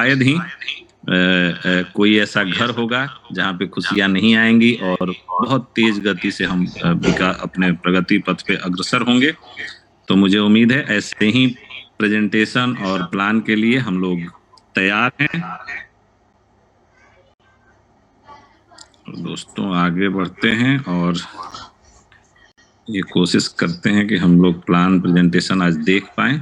शायद ही कोई ऐसा घर होगा जहाँ पे खुशियां नहीं आएंगी और बहुत तेज गति से हम अपने प्रगति पथ पे अग्रसर होंगे। तो मुझे उम्मीद है ऐसे ही प्रेजेंटेशन और प्लान के लिए हम लोग तैयार हैं। दोस्तों आगे बढ़ते हैं और ये कोशिश करते हैं कि हम लोग प्लान प्रेजेंटेशन आज देख पाएं।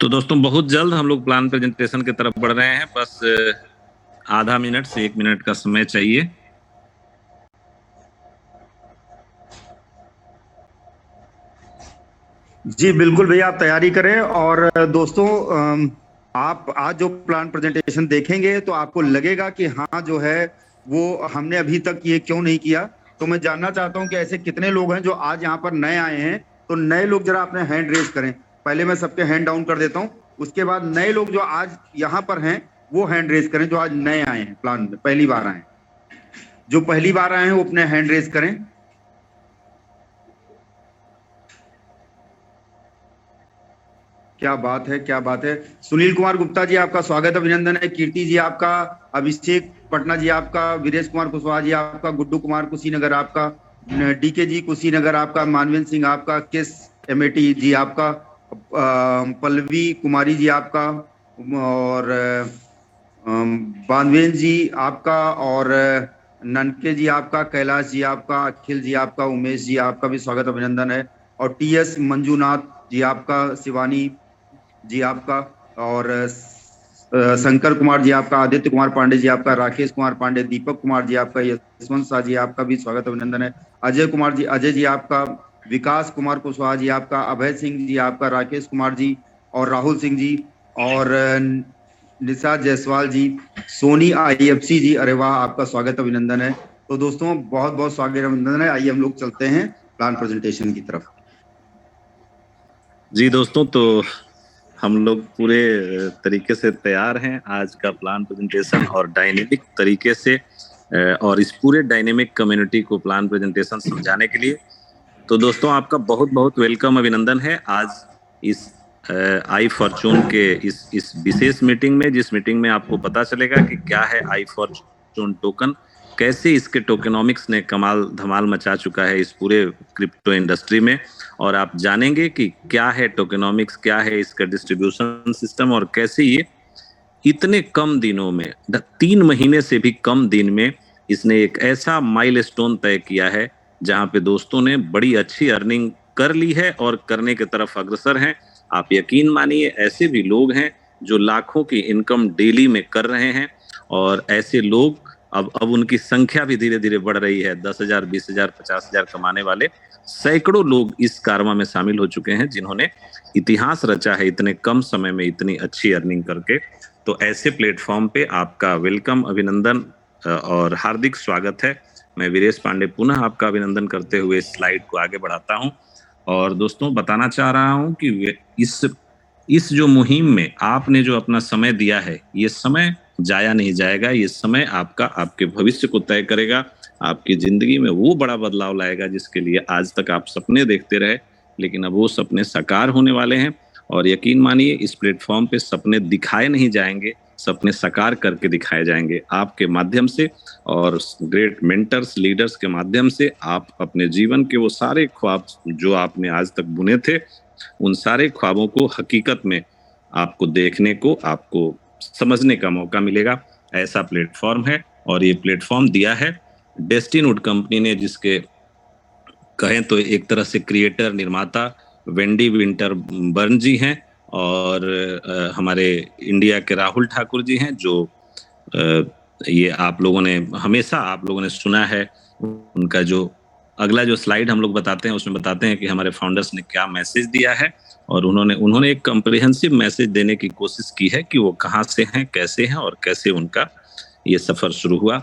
तो दोस्तों बहुत जल्द हम लोग प्लान प्रेजेंटेशन की तरफ बढ़ रहे हैं। बस आधा मिनट से 1 मिनट का समय चाहिए। जी बिल्कुल भैया, आप तैयारी करें। और दोस्तों, आप आज जो प्लान प्रेजेंटेशन देखेंगे तो आपको लगेगा कि हाँ जो है वो हमने अभी तक ये क्यों नहीं किया। तो मैं जानना चाहता हूँ कि ऐसे कितने लोग हैं जो आज यहाँ पर नए आए हैं। तो नए लोग जरा अपने हैंड रेज करें। पहले मैं सबके हैंड डाउन कर देता हूँ, उसके बाद नए लोग जो आज यहाँ पर हैं वो हैंड रेज करें, जो आज नए आए हैं प्लान में, पहली बार आए हैं। जो पहली बार आए हैं वो अपने हैंड रेज करें। क्या बात है, क्या बात है। सुनील कुमार गुप्ता जी आपका स्वागत अभिनंदन है। कीर्ति जी आपका, अभिषेक पटना जी आपका, वीरेश कुमार कुशवाहा जी आपका, गुड्डू कुमार कुशीनगर आपका, डीके जी कुशीनगर आपका, मानवेंद्र सिंह आपका, किस एमेटी जी आपका, पल्लवी कुमारी जी आपका, और बानवेन जी आपका, और ननके जी आपका, कैलाश जी आपका, अखिल जी आपका, उमेश जी आपका भी स्वागत अभिनंदन है। और टीएस मंजूनाथ जी आपका, शिवानी जी आपका, और शंकर कुमार जी आपका, आदित्य कुमार पांडे जी आपका, राकेश कुमार पांडे, दीपक कुमार जी आपका, यशवंत शाह जी आपका भी स्वागत अभिनंदन है। अजय जी आपका, विकास कुमार कुशवाहा जी आपका, अभय सिंह जी आपका, राकेश कुमार जी और राहुल सिंह जी, और निशा जायसवाल जी, सोनी आईएफसी जी, अरे वाह, आपका स्वागत अभिनंदन है। तो दोस्तों बहुत बहुत स्वागत अभिनंदन है। आइए हम लोग चलते हैं प्लान प्रेजेंटेशन की तरफ। जी दोस्तों, तो हम लोग पूरे तरीके से तैयार हैं आज का प्लान प्रेजेंटेशन और डायनेमिक तरीके से और इस पूरे डायनेमिक कम्युनिटी को प्लान प्रेजेंटेशन समझाने के लिए। तो दोस्तों आपका बहुत बहुत वेलकम अभिनंदन है आज इस आई फॉर्चून के इस विशेष मीटिंग में, जिस मीटिंग में आपको पता चलेगा कि क्या है आई फॉर्चून टोकन, कैसे इसके टोकेनॉमिक्स ने कमाल धमाल मचा चुका है इस पूरे क्रिप्टो इंडस्ट्री में। और आप जानेंगे कि क्या है टोकेनॉमिक्स, क्या है इसका डिस्ट्रीब्यूशन सिस्टम, और कैसे ये इतने कम दिनों में 3 महीने से भी कम दिन में इसने एक ऐसा माइलस्टोन तय किया है जहां पे दोस्तों ने बड़ी अच्छी अर्निंग कर ली है और करने की तरफ अग्रसर हैं। आप यकीन मानिए ऐसे भी लोग हैं जो लाखों की इनकम डेली में कर रहे हैं, और ऐसे लोग अब उनकी संख्या भी धीरे धीरे बढ़ रही है। 10,000, 20,000, 50,000 कमाने वाले सैकड़ों लोग इस कारवां में शामिल हो चुके हैं जिन्होंने इतिहास रचा है इतने कम समय में इतनी अच्छी अर्निंग करके। तो ऐसे प्लेटफॉर्म पे आपका वेलकम अभिनंदन और हार्दिक स्वागत है। मैं वीरेश पांडे पुनः आपका अभिनंदन करते हुए स्लाइड को आगे बढ़ाता हूं। और दोस्तों बताना चाह रहा हूं कि इस जो मुहिम में आपने जो अपना समय दिया है, ये समय जाया नहीं जाएगा। ये समय आपका आपके भविष्य को तय करेगा, आपकी जिंदगी में वो बड़ा बदलाव लाएगा जिसके लिए आज तक आप सपने देखते रहे, लेकिन अब वो सपने साकार होने वाले हैं। और यकीन मानिए इस प्लेटफॉर्म पे सपने दिखाए नहीं जाएंगे, सपने साकार करके दिखाए जाएंगे आपके माध्यम से। और ग्रेट मेंटर्स, लीडर्स के माध्यम से आप अपने जीवन के वो सारे ख्वाब जो आपने आज तक बुने थे, उन सारे ख्वाबों को हकीकत में आपको देखने को, आपको समझने का मौका मिलेगा। ऐसा प्लेटफॉर्म है, और ये प्लेटफॉर्म दिया है डेस्टिनवुड कंपनी ने, जिसके कहें तो एक तरह से क्रिएटर निर्माता वेंडी विंटर बर्न जी हैं, और हमारे इंडिया के राहुल ठाकुर जी हैं, जो ये आप लोगों ने हमेशा सुना है उनका जो अगला जो स्लाइड हम लोग बताते हैं उसमें बताते हैं कि हमारे फाउंडर्स ने क्या मैसेज दिया है, और उन्होंने एक कम्प्रिहेंसिव मैसेज देने की कोशिश की है कि वो कहाँ से हैं, कैसे हैं, और कैसे उनका ये सफर शुरू हुआ,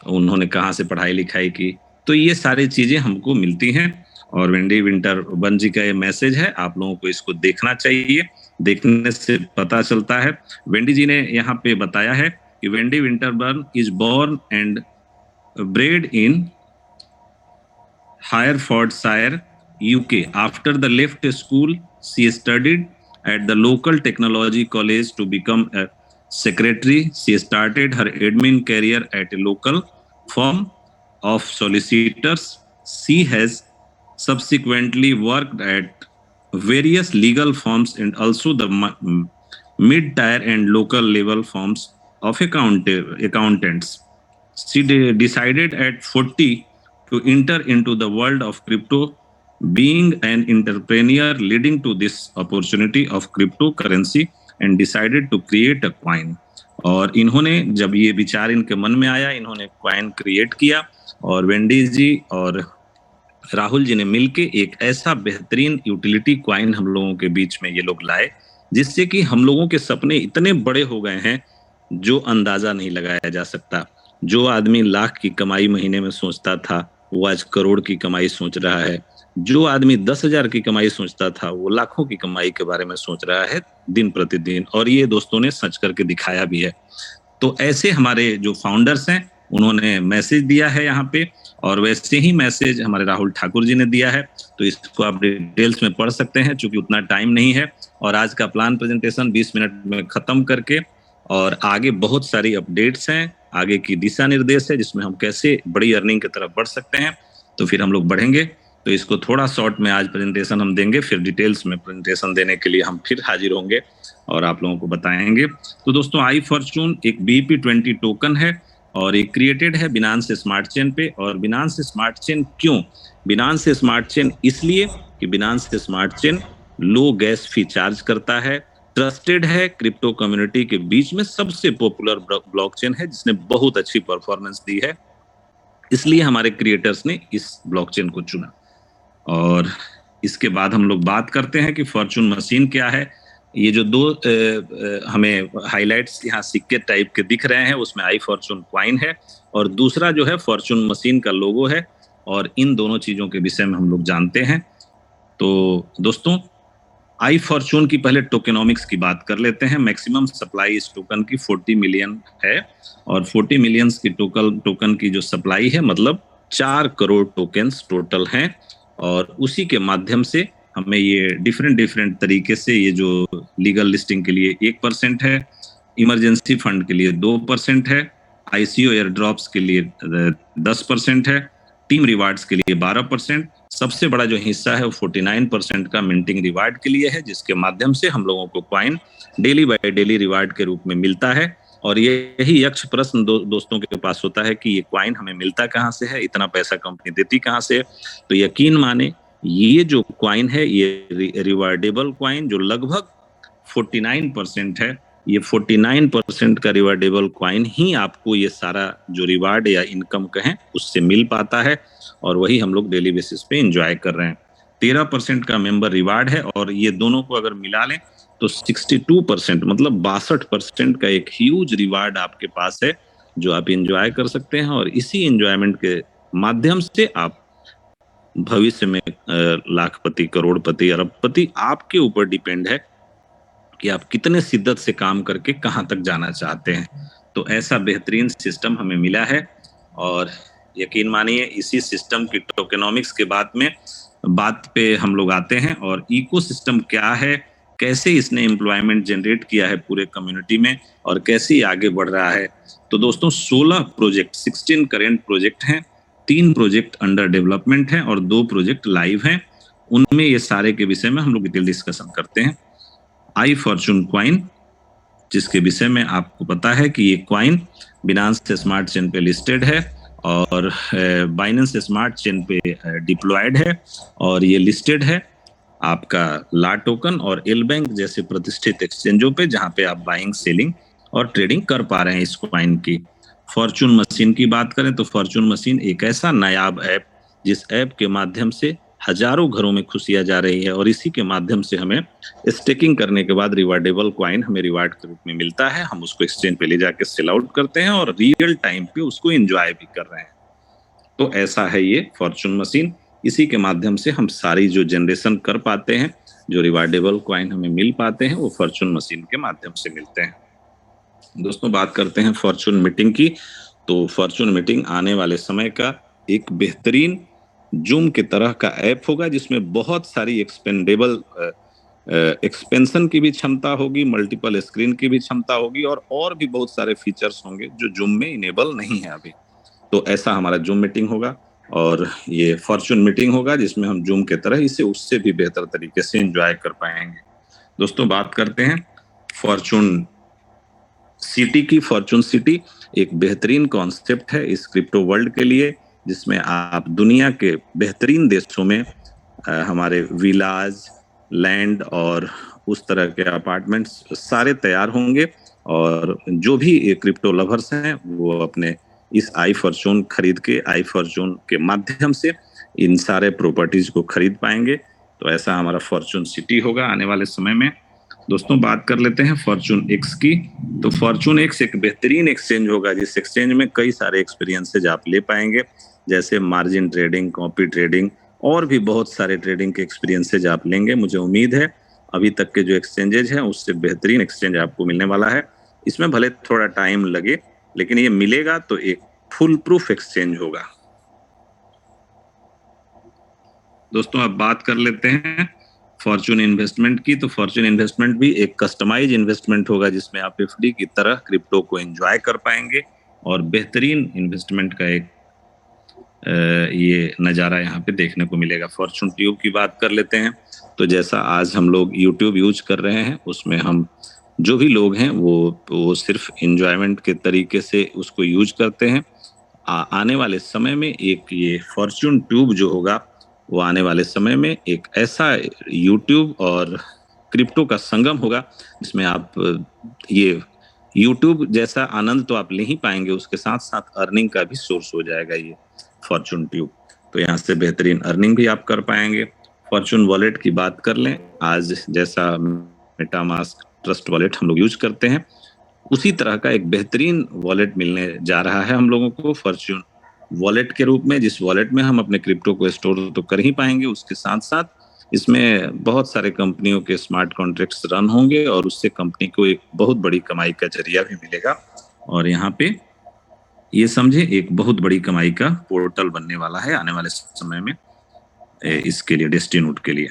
उन्होंने कहाँ से पढ़ाई लिखाई की। तो ये सारी चीजें हमको मिलती हैं, और वेंडी विंटरबर्न जी का ये मैसेज है, आप लोगों को इसको देखना चाहिए। देखने से पता चलता है, वेंडी जी ने यहाँ पे बताया है कि Wendy Winterburn is born and bred in Herefordshire, UK. After the left school, she studied at the local technology college to become a secretary. She started her admin career at a local firm of solicitors. She has subsequently worked at various legal firms and also the mid-tier and local level firms of accountants. She decided at 40 to enter into the world of crypto, being an entrepreneur leading to this opportunity of cryptocurrency, and decided to create a coin. और इन्होंने जब ये विचार इनके मन में आया, इन्होंने कॉइन क्रिएट किया, और वेंडी जी और राहुल जी ने मिलके एक ऐसा बेहतरीन यूटिलिटी कॉइन हम लोगों के बीच में ये लोग लाए, जिससे कि हम लोगों के सपने इतने बड़े हो गए हैं जो अंदाजा नहीं लगाया जा सकता। जो आदमी लाख की कमाई महीने में सोचता था, वो आज करोड़ की कमाई सोच रहा है। जो आदमी 10,000 की कमाई सोचता था, वो लाखों की कमाई के बारे में सोच रहा है दिन प्रतिदिन, और ये दोस्तों ने सच करके दिखाया भी है। तो ऐसे हमारे जो फाउंडर्स हैं, उन्होंने मैसेज दिया है यहाँ पे, और वैसे ही मैसेज हमारे राहुल ठाकुर जी ने दिया है। तो इसको आप डिटेल्स में पढ़ सकते हैं, चूंकि उतना टाइम नहीं है, और आज का प्लान प्रेजेंटेशन 20 मिनट में खत्म करके, और आगे बहुत सारी अपडेट्स हैं, आगे की दिशा निर्देश है जिसमें हम कैसे बड़ी अर्निंग की तरफ बढ़ सकते हैं, तो फिर हम लोग बढ़ेंगे। तो इसको थोड़ा शॉर्ट में आज प्रेजेंटेशन हम देंगे, फिर डिटेल्स में प्रेजेंटेशन देने के लिए हम फिर हाजिर होंगे और आप लोगों को बताएंगे। तो दोस्तों, आई फॉर्चून एक BP20 टोकन है, और ये क्रिएटेड है बिनांस स्मार्ट चेन पे। और बिनांस स्मार्ट चेन क्यों? बिनांस स्मार्ट चेन इसलिए कि बिनांस स्मार्ट चेन लो गैस फी चार्ज करता है, ट्रस्टेड है, क्रिप्टो कम्युनिटी के बीच में सबसे पॉपुलर ब्लॉकचेन है, जिसने बहुत अच्छी परफॉर्मेंस दी है, इसलिए हमारे क्रिएटर्स ने इस ब्लॉकचेन को चुना। और इसके बाद हम लोग बात करते हैं कि फॉर्चून मशीन क्या है। ये जो दो हमें हाइलाइट्स यहाँ सिक्के टाइप के दिख रहे हैं, उसमें आई फॉर्चून क्वाइन है, और दूसरा जो है फॉर्चून मशीन का लोगो है, और इन दोनों चीजों के विषय में हम लोग जानते हैं। तो दोस्तों, आई फॉर्चून की पहले टोकेनोमिक्स की बात कर लेते हैं। मैक्सिमम सप्लाई इस टोकन की 40 मिलियन है, और 40 मिलियन की टोकन की जो सप्लाई है, मतलब 4 करोड़ टोकन्स टोटल हैं, और उसी के माध्यम से हमें ये डिफरेंट तरीके से, ये जो लीगल लिस्टिंग के लिए 1% है, इमरजेंसी फंड के लिए 2% है, ICO एयर ड्रॉप्स के लिए 10% है, टीम रिवार्ड्स के लिए 12%, सबसे बड़ा जो हिस्सा है वो 49% का मिंटिंग रिवार्ड के लिए है, जिसके माध्यम से हम लोगों को coin daily by daily reward के रूप में मिलता है। और यही यक्ष प्रश्न दोस्तों के पास होता है कि ये कॉइन हमें मिलता कहाँ से है, इतना पैसा कंपनी देती कहाँ से है। तो यकीन माने, ये जो कॉइन है, ये रिवार्डेबल कॉइन जो लगभग 49% है, ये 49% का रिवार्डेबल कॉइन ही आपको ये सारा जो रिवार्ड या इनकम कहें उससे मिल पाता है, और वही हम लोग डेली बेसिस पे एंजॉय कर रहे हैं। 13% का मेंबर रिवार्ड है, और ये दोनों को अगर मिला लें तो 62%, मतलब 62% का एक ह्यूज रिवार्ड आपके पास है, जो आप एंजॉय कर सकते हैं। और इसी एंजॉयमेंट के माध्यम से आप भविष्य में लाखपति, करोड़पति, अरबपति, आपके ऊपर डिपेंड है कि आप कितने शिद्दत से काम करके कहां तक जाना चाहते हैं। तो ऐसा बेहतरीन सिस्टम हमें मिला है, और यकीन मानिए, इसी सिस्टम की टोकेनोमिक्स के बात पे हम लोग आते हैं। और इकोसिस्टम क्या है, कैसे इसने एम्प्लॉयमेंट जनरेट किया है पूरे कम्युनिटी में, और कैसे आगे बढ़ रहा है। तो दोस्तों, 16 करेंट प्रोजेक्ट हैं, 3 प्रोजेक्ट अंडर डेवलपमेंट हैं, और 2 प्रोजेक्ट लाइव हैं। उनमें ये सारे के विषय में हम लोग डिटेल डिस्कशन करते हैं। आई फॉर्चून क्वाइन, जिसके विषय में आपको पता है कि ये क्वाइन बिनांस स्मार्ट चेन पे लिस्टेड है, और बाइनेंस स्मार्ट चेन पे डिप्लॉयड है, और ये लिस्टेड है आपका ला टोकन और एल बैंक जैसे प्रतिष्ठित एक्सचेंजों पे, जहां पे आप बाइंग, सेलिंग और ट्रेडिंग कर पा रहे हैं इस क्वाइन की। फॉर्चून मशीन की बात करें तो फॉर्चून मशीन एक ऐसा नायाब ऐप, जिस ऐप के माध्यम से हजारों घरों में खुशियां जा रही है, और इसी के माध्यम से हमें स्टेकिंग करने के बाद रिवार्डेबल क्वाइन हमें रिवार्ड के रूप में मिलता है। हम उसको एक्सचेंज पे ले जाके सेल आउट करते हैं और रियल टाइम पे उसको एंजॉय भी कर रहे हैं। तो ऐसा है ये फॉर्चून मशीन। इसी के माध्यम से हम सारी जो जनरेशन कर पाते हैं, जो रिवार्डेबल क्वाइन हमें मिल पाते हैं, वो फॉर्चून मशीन के माध्यम से मिलते हैं। दोस्तों बात करते हैं फॉर्चून मीटिंग की। तो फॉर्चून मीटिंग आने वाले समय का एक बेहतरीन जूम की तरह का ऐप होगा, जिसमें बहुत सारी एक्सपेंडेबल एक्सपेंशन की भी क्षमता होगी, मल्टीपल स्क्रीन की भी क्षमता होगी, और भी बहुत सारे फीचर्स होंगे जो जूम में इनेबल नहीं है अभी। तो ऐसा हमारा जूम मीटिंग होगा, और ये फॉर्चून मीटिंग होगा जिसमें हम जूम के तरह इसे उससे भी बेहतर तरीके से एंजॉय कर पाएंगे। दोस्तों बात करते हैं फॉर्चून सिटी की। फॉर्चून सिटी एक बेहतरीन कॉन्सेप्ट है इस क्रिप्टो वर्ल्ड के लिए, जिसमें आप दुनिया के बेहतरीन देशों में हमारे विलाज, लैंड और उस तरह के अपार्टमेंट्स सारे तैयार होंगे, और जो भी क्रिप्टो लवर्स हैं वो अपने इस आई फॉर्चून खरीद के, आई फॉर्चून के माध्यम से इन सारे प्रॉपर्टीज को खरीद पाएंगे। तो ऐसा हमारा फॉर्चून सिटी होगा आने वाले समय में। दोस्तों बात कर लेते हैं फॉर्चून एक्स की। तो फॉर्चून एक्स एक बेहतरीन एक्सचेंज होगा, जिस एक्सचेंज में कई सारे एक्सपीरियंसेज आप ले पाएंगे, जैसे मार्जिन ट्रेडिंग, कॉपी ट्रेडिंग, और भी बहुत सारे ट्रेडिंग के एक्सपीरियंसेज आप लेंगे। मुझे उम्मीद है अभी तक के जो एक्सचेंजेज हैं उससे बेहतरीन एक्सचेंज आपको मिलने वाला है। इसमें भले थोड़ा टाइम लगे, लेकिन ये मिलेगा तो एक फुल प्रूफ एक्सचेंज होगा। दोस्तों अब बात कर लेते हैं फॉर्चून इन्वेस्टमेंट की। तो फॉर्चून इन्वेस्टमेंट भी एक कस्टमाइज इन्वेस्टमेंट होगा, जिसमें आप एफडी की तरह क्रिप्टो को एंजॉय कर पाएंगे, और बेहतरीन इन्वेस्टमेंट का एक ये नज़ारा यहाँ पे देखने को मिलेगा। फॉर्चून ट्यूब की बात कर लेते हैं। तो जैसा आज हम लोग यूट्यूब यूज कर रहे हैं, उसमें हम जो भी लोग हैं वो सिर्फ इंजॉयमेंट के तरीके से उसको यूज करते हैं। आने वाले समय में एक ये फॉर्चून ट्यूब जो होगा, वो आने वाले समय में एक ऐसा यूट्यूब और क्रिप्टो का संगम होगा, जिसमें आप ये यूट्यूब जैसा आनंद तो आप ले ही पाएंगे, उसके साथ साथ अर्निंग का भी सोर्स हो जाएगा ये फॉर्चून ट्यूब। तो यहाँ से बेहतरीन अर्निंग भी आप कर पाएंगे। फॉर्चून वॉलेट की बात कर लें, आज जैसा मेटामास्क ट्रस्ट वॉलेट हम लोग यूज करते हैं, उसी तरह का एक बेहतरीन वॉलेट मिलने जा रहा है हम लोगों को फॉर्चून वॉलेट के रूप में, जिस वॉलेट में हम अपने क्रिप्टो को स्टोर तो कर ही पाएंगे, उसके साथ साथ इसमें बहुत सारे कंपनियों के स्मार्ट कॉन्ट्रैक्ट्स रन होंगे, और उससे कंपनी को एक बहुत बड़ी कमाई का जरिया भी मिलेगा। और यहाँ पे ये समझे एक बहुत बड़ी कमाई का पोर्टल बनने वाला है आने वाले समय में इसके लिए, डेस्टिनोड के लिए।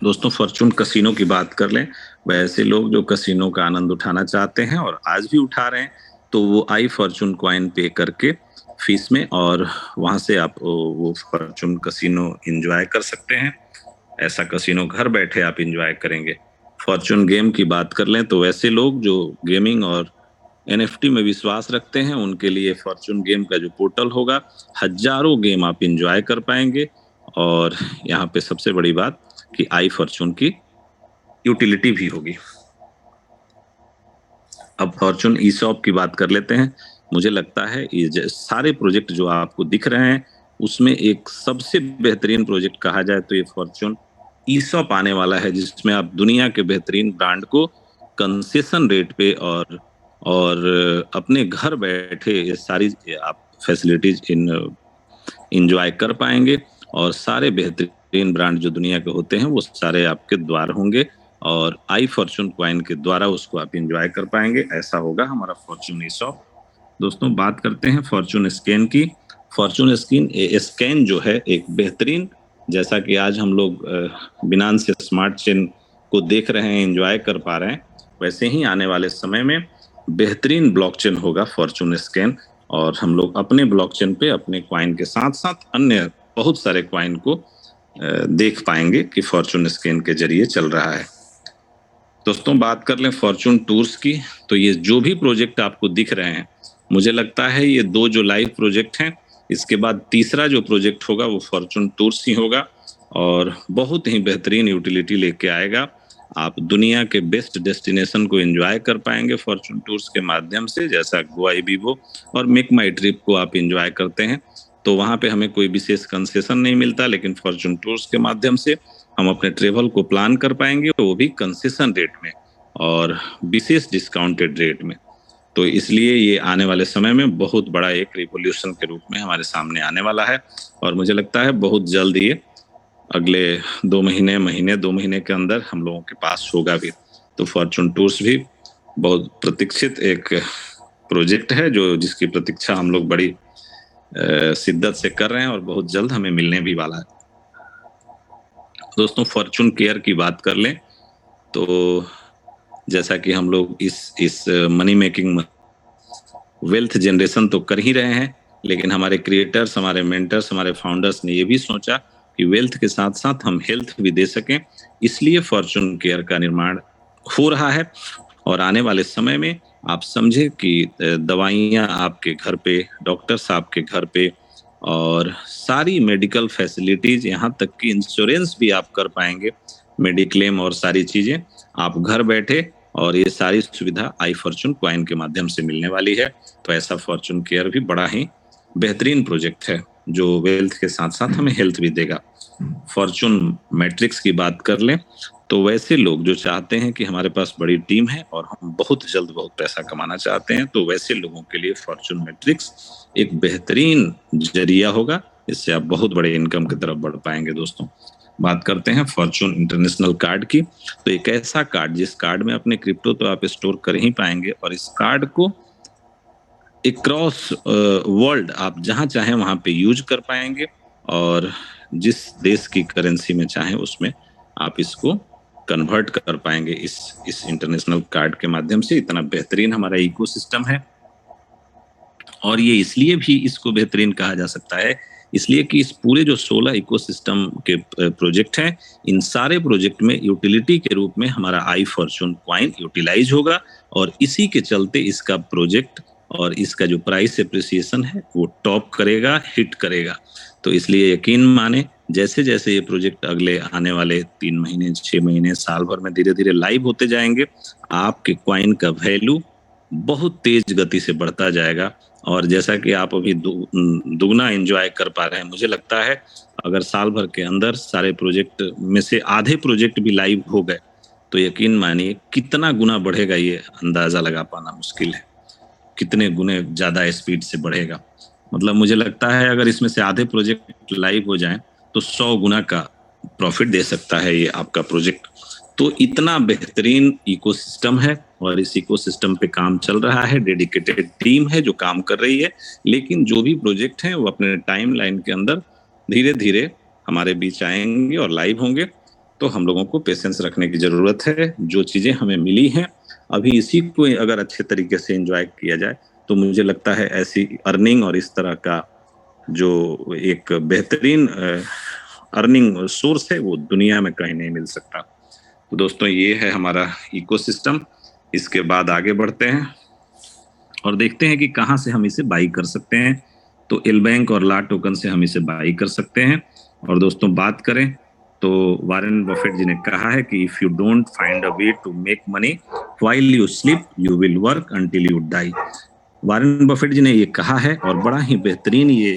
दोस्तों फॉर्चून कसिनो की बात कर लें, वैसे लोग जो कसिनो का आनंद उठाना चाहते हैं और आज भी उठा रहे हैं, तो वो आई फॉर्चून कॉइन पे करके फीस में, और वहां से आप वो फॉर्चून कसिनो एंजॉय कर सकते हैं। ऐसा कसिनो घर बैठे आप एंजॉय करेंगे। फॉर्चून गेम की बात कर लें, तो वैसे लोग जो गेमिंग और एनएफटी में विश्वास रखते हैं, उनके लिए फॉर्चून गेम का जो पोर्टल होगा, हजारों गेम आप एंजॉय कर पाएंगे। और यहाँ पे सबसे बड़ी बात कि आई फॉर्चून की यूटिलिटी भी होगी। अब फॉर्चून ई शॉप की बात कर लेते हैं। मुझे लगता है ये सारे प्रोजेक्ट जो आपको दिख रहे हैं, उसमें एक सबसे बेहतरीन प्रोजेक्ट कहा जाए तो ये फॉर्चून ई शॉप आने वाला है, जिसमें आप दुनिया के बेहतरीन ब्रांड को कंसेशन रेट पे और अपने घर बैठे ये सारी आप फैसिलिटीज इंजॉय कर पाएंगे, और सारे बेहतरीन ब्रांड जो दुनिया के होते हैं वो सारे आपके द्वार होंगे, और आई फॉर्चून कॉइन के द्वारा उसको आप इंजॉय कर पाएंगे। ऐसा होगा हमारा फॉर्चून ई शॉप। दोस्तों बात करते हैं फॉर्चून स्कैन की। फॉर्चून स्कैन जो है एक बेहतरीन, जैसा कि आज हम लोग बिनांस से स्मार्ट चेन को देख रहे हैं, एंजॉय कर पा रहे हैं, वैसे ही आने वाले समय में बेहतरीन ब्लॉकचेन होगा फॉर्चून स्कैन, और हम लोग अपने ब्लॉकचेन पे अपने क्वाइन के साथ साथ अन्य बहुत सारे क्वाइन को देख पाएंगे कि फॉर्चून स्कैन के जरिए चल रहा है। दोस्तों बात कर लें फॉर्चून टूर्स की, तो ये जो भी प्रोजेक्ट आपको दिख रहे हैं, मुझे लगता है ये 2 जो लाइव प्रोजेक्ट हैं, इसके बाद तीसरा जो प्रोजेक्ट होगा वो फॉर्चून टूर्स ही होगा, और बहुत ही बेहतरीन यूटिलिटी लेके आएगा आप दुनिया के बेस्ट डेस्टिनेशन को एंजॉय कर पाएंगे फॉर्चून टूर्स के माध्यम से। जैसा गोवा बीबो और मेक माई ट्रिप को आप एंजॉय करते हैं, तो वहां पे हमें कोई विशेष कंसेशन नहीं मिलता, लेकिन फॉर्चून टूर्स के माध्यम से हम अपने ट्रेवल को प्लान कर पाएंगे, तो वो भी कंसेशन रेट में और विशेष डिस्काउंटेड रेट में। तो इसलिए ये आने वाले समय में बहुत बड़ा एक रिवॉल्यूशन के रूप में हमारे सामने आने वाला है, और मुझे लगता है बहुत जल्द ये अगले 2 महीने के अंदर हम लोगों के पास होगा भी। तो फॉर्चून टूर्स भी बहुत प्रतीक्षित एक प्रोजेक्ट है, जो जिसकी प्रतीक्षा हम लोग बड़ी शिद्दत से कर रहे हैं और बहुत जल्द हमें मिलने भी वाला है। दोस्तों, फॉर्चून केयर की बात कर लें तो जैसा कि हम लोग इस मनी मेकिंग वेल्थ जनरेशन तो कर ही रहे हैं, लेकिन हमारे क्रिएटर्स, हमारे मेंटर्स, हमारे फाउंडर्स ने ये भी सोचा कि वेल्थ के साथ साथ हम हेल्थ भी दे सकें, इसलिए फॉर्चून केयर का निर्माण हो रहा है। और आने वाले समय में आप समझे कि दवाइयाँ आपके घर पे, डॉक्टर्स आपके घर पे, और सारी मेडिकल फैसिलिटीज, यहाँ तक कि इंश्योरेंस भी आप कर पाएंगे, मेडिक्लेम और सारी चीजें आप घर बैठे, और ये सारी सुविधा आई फॉर्चून क्वाइन के माध्यम से मिलने वाली है। तो ऐसा फॉर्चून केयर भी बड़ा ही बेहतरीन प्रोजेक्ट है, जो वेल्थ के साथ साथ हमें हेल्थ भी देगा। फॉर्चून मैट्रिक्स की बात कर लें तो वैसे लोग जो चाहते हैं कि हमारे पास बड़ी टीम है और हम बहुत जल्द बहुत पैसा कमाना चाहते हैं, तो वैसे लोगों के लिए फॉर्चून मैट्रिक्स एक बेहतरीन जरिया होगा। इससे आप बहुत बड़े इनकम की तरफ बढ़ पाएंगे। दोस्तों, बात करते हैं फॉर्चून इंटरनेशनल कार्ड की। तो एक ऐसा कार्ड, जिस कार्ड में अपने क्रिप्टो तो आप स्टोर कर ही पाएंगे, और इस कार्ड को क्रॉस वर्ल्ड आप जहां चाहें वहां पे यूज कर पाएंगे, और जिस देश की करेंसी में चाहें उसमें आप इसको कन्वर्ट कर पाएंगे इस इंटरनेशनल कार्ड के माध्यम से। इतना बेहतरीन हमारा इकोसिस्टम है, और ये इसलिए भी इसको बेहतरीन कहा जा सकता है, इसलिए कि इस पूरे जो 16 इकोसिस्टम के प्रोजेक्ट हैं, इन सारे प्रोजेक्ट में यूटिलिटी के रूप में हमारा आई फॉर्चून क्वाइन यूटिलाइज होगा, और इसी के चलते इसका प्रोजेक्ट और इसका जो प्राइस एप्रिसिएशन है वो टॉप करेगा, हिट करेगा। तो इसलिए यकीन माने, जैसे जैसे ये प्रोजेक्ट अगले आने वाले 3 महीने, 6 महीने, साल भर में धीरे धीरे लाइव होते जाएंगे, आपके क्वाइन का वैल्यू बहुत तेज गति से बढ़ता जाएगा। और जैसा कि आप अभी दुगना एंजॉय कर पा रहे हैं, मुझे लगता है अगर साल भर के अंदर सारे प्रोजेक्ट में से आधे प्रोजेक्ट भी लाइव हो गए, तो यकीन मानिए कितना गुना बढ़ेगा, ये अंदाजा लगा पाना मुश्किल है। कितने गुने ज्यादा स्पीड से बढ़ेगा, मतलब मुझे लगता है अगर इसमें से आधे प्रोजेक्ट लाइव हो जाएं तो 100 गुना का प्रॉफिट दे सकता है ये आपका प्रोजेक्ट। तो इतना बेहतरीन इकोसिस्टम है, और इस इकोसिस्टम पे काम चल रहा है, डेडिकेटेड टीम है जो काम कर रही है। लेकिन जो भी प्रोजेक्ट हैं वो अपने टाइम लाइन के अंदर धीरे धीरे हमारे बीच आएंगे और लाइव होंगे। तो हम लोगों को पेशेंस रखने की जरूरत है। जो चीजें हमें मिली हैं अभी, इसी को अगर अच्छे तरीके से एंजॉय किया जाए, तो मुझे लगता है ऐसी अर्निंग और इस तरह का जो एक बेहतरीन अर्निंग सोर्स है वो दुनिया में कहीं नहीं मिल सकता। तो दोस्तों, ये है हमारा इकोसिस्टम। इसके बाद आगे बढ़ते हैं और देखते हैं कि कहाँ से हम इसे बाई कर सकते हैं। तो एल बैंक और ला टोकन से हम इसे बाई कर सकते हैं। और दोस्तों, बात करें तो वारेन बफेट जी ने कहा है कि if you don't find a way to make money while you sleep, you will work until you die. Warren Buffett ji ने ये कहा है, और बड़ा ही बेहतरीन ये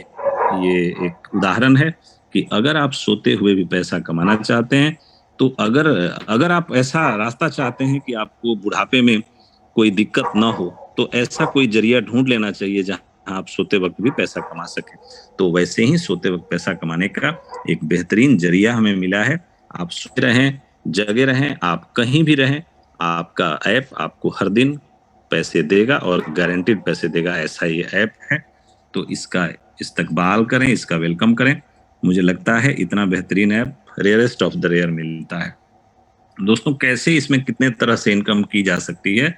एक उदाहरण है कि अगर आप सोते हुए भी पैसा कमाना चाहते हैं, तो अगर आप ऐसा रास्ता चाहते हैं कि आपको बुढ़ापे में कोई दिक्कत ना हो, तो ऐसा कोई जरिया ढूंढ लेना चाहिए जहां आप सोते वक्त भी पैसा कमा सकें। तो वैसे ही सोते वक्त पैसा कमाने का एक बेहतरीन जरिया हमें मिला है। आप सोते रहें, जगे रहें, आप कहीं भी रहें, आपका ऐप आपको हर दिन पैसे देगा और गारंटीड पैसे देगा, ऐसा ये ऐप है। तो इसका इस्तकबाल करें, इसका वेलकम करें। मुझे लगता है इतना बेहतरीन app rarest of the rare मिलता है। दोस्तों, कैसे इसमें कितने तरह से इनकम की जा सकती है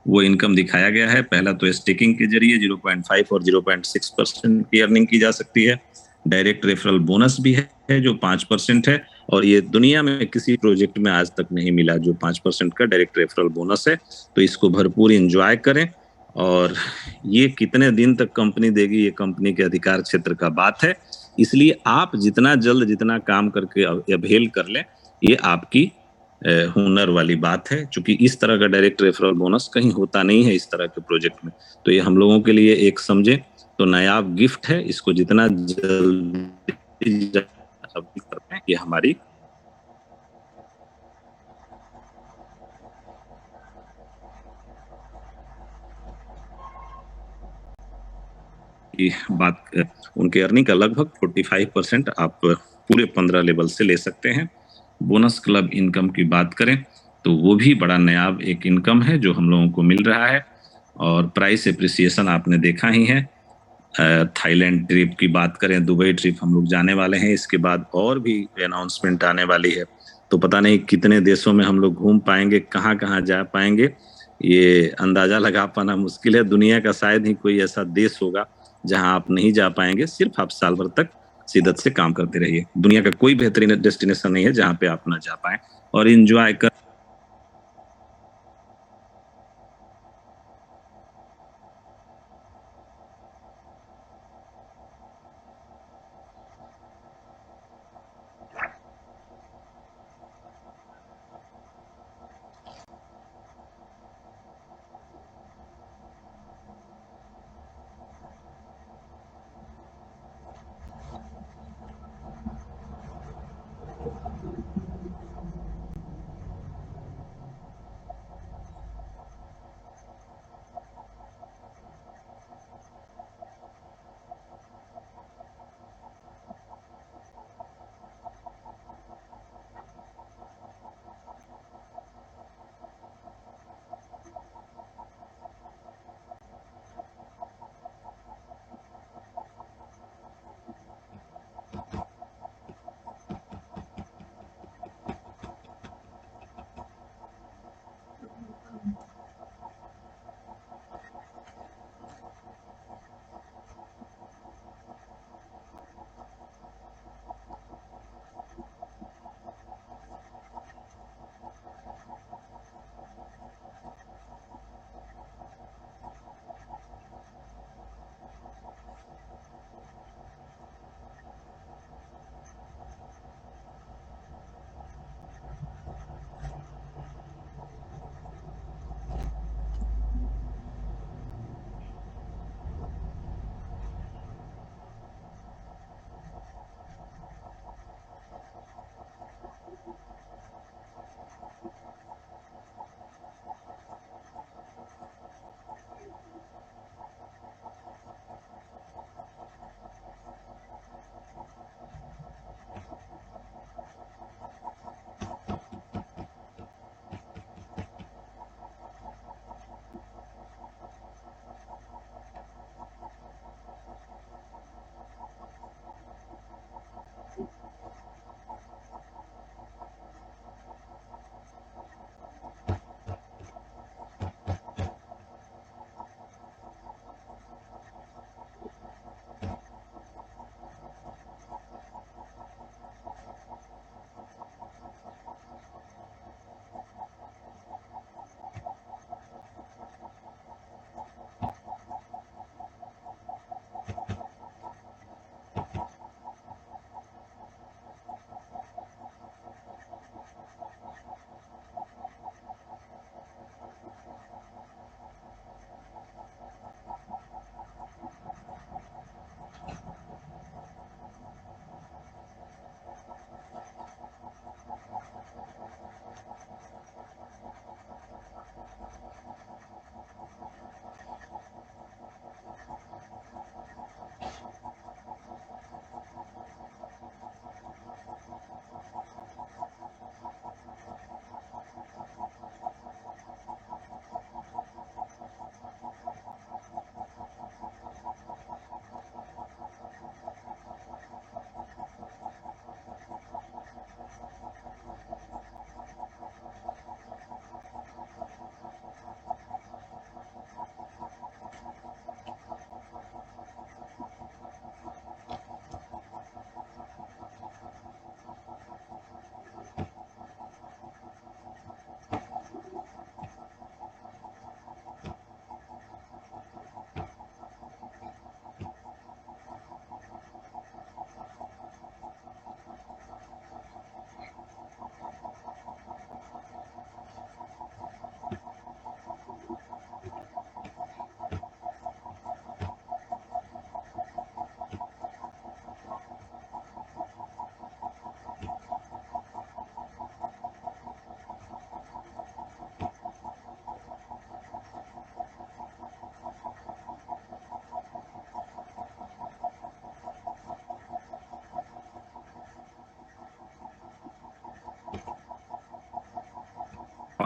वो इनकम दिखाया गया है। पहला तो स्टेकिंग के जरिए 0.5 और 0.6% की अर्निंग की जा सकती है। डायरेक्ट रेफरल बोनस भी है जो 5% है, और ये दुनिया में किसी प्रोजेक्ट में आज तक नहीं मिला जो 5% का डायरेक्ट रेफरल बोनस है। तो इसको भरपूर एंजॉय करें, और ये कितने दिन तक कंपनी देगी ये कंपनी के अधिकार क्षेत्र का बात है। इसलिए आप जितना जल्द जितना काम करके अवेल कर लें, ये आपकी हुनर वाली बात है, क्योंकि इस तरह का डायरेक्ट रेफरल बोनस कहीं होता नहीं है इस तरह के प्रोजेक्ट में। तो ये हम लोगों के लिए एक समझे तो नायाब गिफ्ट है, इसको जितना जल्दी करते हैं ये हमारी की बात। उनके अर्निंग का लगभग 45% आप पूरे 15 लेवल से ले सकते हैं। बोनस क्लब इनकम की बात करें तो वो भी बड़ा नायाब एक इनकम है जो हम लोगों को मिल रहा है। और प्राइस एप्रिसिएशन आपने देखा ही है। थाईलैंड ट्रिप की बात करें, दुबई ट्रिप हम लोग जाने वाले हैं, इसके बाद और भी अनाउंसमेंट आने वाली है। तो पता नहीं कितने देशों में हम लोग घूम पाएंगे, कहाँ कहाँ जा पाएंगे, ये अंदाजा लगा पाना मुश्किल है। दुनिया का शायद ही कोई ऐसा देश होगा जहां आप नहीं जा पाएंगे। सिर्फ आप साल भर तक शिद्दत से काम करते रहिए। दुनिया का कोई बेहतरीन डेस्टिनेशन नहीं है जहां पे आप ना जा पाए और इंजॉय कर।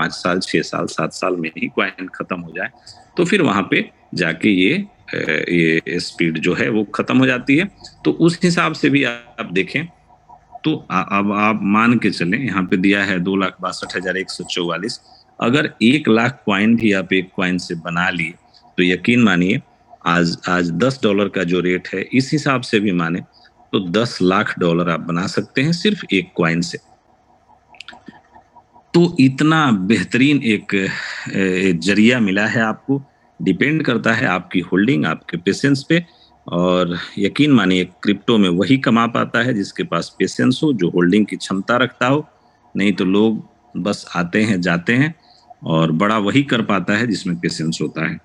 5 साल, 6 साल, 7 साल में ही क्वाइन खत्म हो जाए, तो फिर वहां पे जाके ये स्पीड जो है वो खत्म हो जाती है। तो उस हिसाब से भी आप देखें तो अब आप मान के चलें, यहाँ पे दिया है 2,62,144। अगर 1 लाख क्वाइन भी आप एक क्वाइन से बना लिए तो यकीन मानिए, आज आज $10 का जो रेट है, इस हिसाब से भी माने तो $10 लाख आप बना सकते हैं सिर्फ एक क्वाइन से। तो इतना बेहतरीन एक जरिया मिला है आपको। डिपेंड करता है आपकी होल्डिंग, आपके पेशेंस पे। और यकीन मानिए, क्रिप्टो में वही कमा पाता है जिसके पास पेशेंस हो, जो होल्डिंग की क्षमता रखता हो। नहीं तो लोग बस आते हैं जाते हैं, और बड़ा वही कर पाता है जिसमें पेशेंस होता है।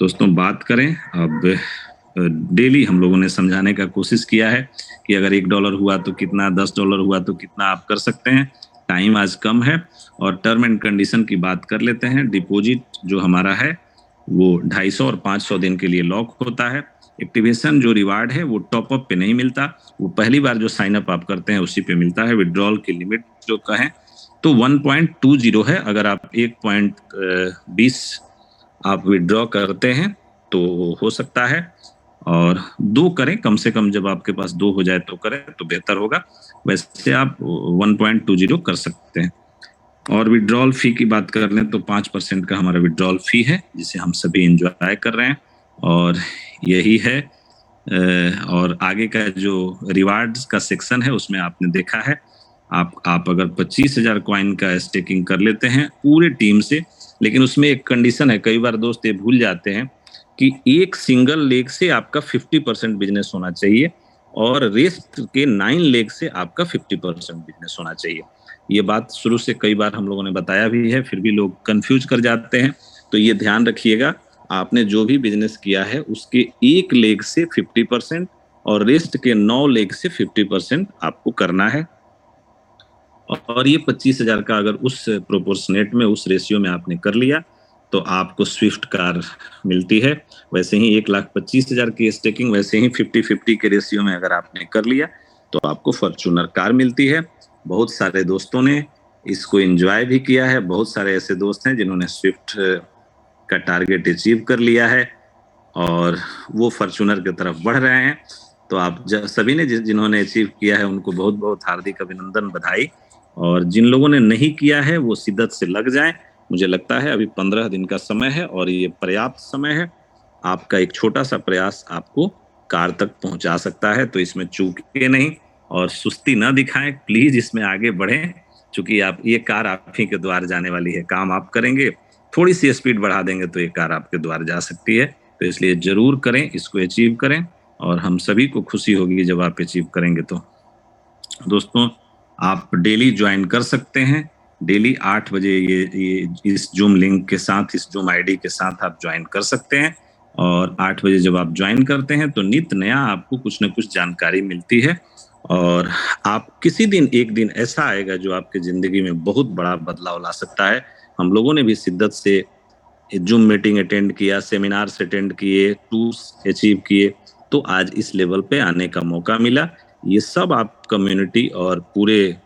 दोस्तों, बात करें अब, डेली हम लोगों ने समझाने का कोशिश किया है कि अगर $1 हुआ तो कितना, $10 हुआ तो कितना आप कर सकते हैं। टाइम आज कम है, और टर्म एंड कंडीशन की बात कर लेते हैं। डिपॉजिट जो हमारा है वो 250 और 500 दिन के लिए लॉक होता है। एक्टिवेशन जो रिवार्ड है वो टॉप अप पे नहीं मिलता, वो पहली बार जो साइन अप आप करते हैं उसी पे मिलता है। विड्रॉल की लिमिट जो कहें तो 1.20 है। अगर आप 1.20 आप विड्रॉ करते हैं तो हो सकता है, और 2 करें कम से कम, जब आपके पास 2 हो जाए तो करें तो बेहतर होगा। वैसे आप 1.20 कर सकते हैं। और विड्रॉल फी की बात कर लें तो 5% का हमारा विड्रॉल फी है, जिसे हम सभी एंजॉय कर रहे हैं। और यही है। और आगे का जो रिवार्ड्स का सेक्शन है उसमें आपने देखा है, आप अगर 25,000 कॉइन का स्टेकिंग कर लेते हैं पूरे टीम से, लेकिन उसमें एक कंडीशन है। कई बार दोस्त ये भूल जाते हैं कि एक सिंगल लेग से आपका 50% बिजनेस होना चाहिए, और रेस्ट के 9 लेग से आपका 50% बिजनेस होना चाहिए। ये बात शुरू से कई बार हम लोगों ने बताया भी है, फिर भी लोग कंफ्यूज कर जाते हैं। तो ये ध्यान रखिएगा, आपने जो भी बिजनेस किया है उसके एक लेग से 50% और रेस्ट के 9 लेग से 50% आपको करना है। और ये 25,000 का अगर उस प्रोपोर्शनेट में, उस रेशियो में आपने कर लिया तो आपको स्विफ्ट कार मिलती है। वैसे ही 1,25,000 की स्टेकिंग, वैसे ही 50-50 के रेशियो में अगर आपने कर लिया तो आपको फॉर्च्यूनर कार मिलती है। बहुत सारे दोस्तों ने इसको एंजॉय भी किया है। बहुत सारे ऐसे दोस्त हैं जिन्होंने स्विफ्ट का टारगेट अचीव कर लिया है और वो फॉर्च्यूनर की तरफ बढ़ रहे हैं। तो आप सभी ने जिन्होंने अचीव किया है उनको बहुत बहुत हार्दिक अभिनंदन, बधाई। और जिन लोगों ने नहीं किया है वो शिद्दत से लग जाएं। मुझे लगता है अभी 15 दिन का समय है और ये पर्याप्त समय है। आपका एक छोटा सा प्रयास आपको कार तक पहुंचा सकता है, तो इसमें चूके नहीं और सुस्ती न दिखाएं प्लीज, इसमें आगे बढ़ें। चूंकि ये कार आप ही के द्वार जाने वाली है। काम आप करेंगे, थोड़ी सी स्पीड बढ़ा देंगे तो ये कार आपके द्वार जा सकती है। तो इसलिए जरूर करें, इसको अचीव करें, और हम सभी को खुशी होगी जब आप अचीव करेंगे। तो दोस्तों, आप डेली ज्वाइन कर सकते हैं। डेली 8 बजे ये इस जूम लिंक के साथ, इस जूम आईडी के साथ आप ज्वाइन कर सकते हैं। और 8 बजे जब आप ज्वाइन करते हैं तो नित नया आपको कुछ न कुछ जानकारी मिलती है। और आप किसी दिन, एक दिन ऐसा आएगा जो आपकी जिंदगी में बहुत बड़ा बदलाव ला सकता है। हम लोगों ने भी शिद्दत से जूम मीटिंग अटेंड किया, सेमिनार्स अटेंड किए, टूर्स अचीव किए, तो आज इस लेवल पे आने का मौका मिला। ये सब आप कम्युनिटी और पूरे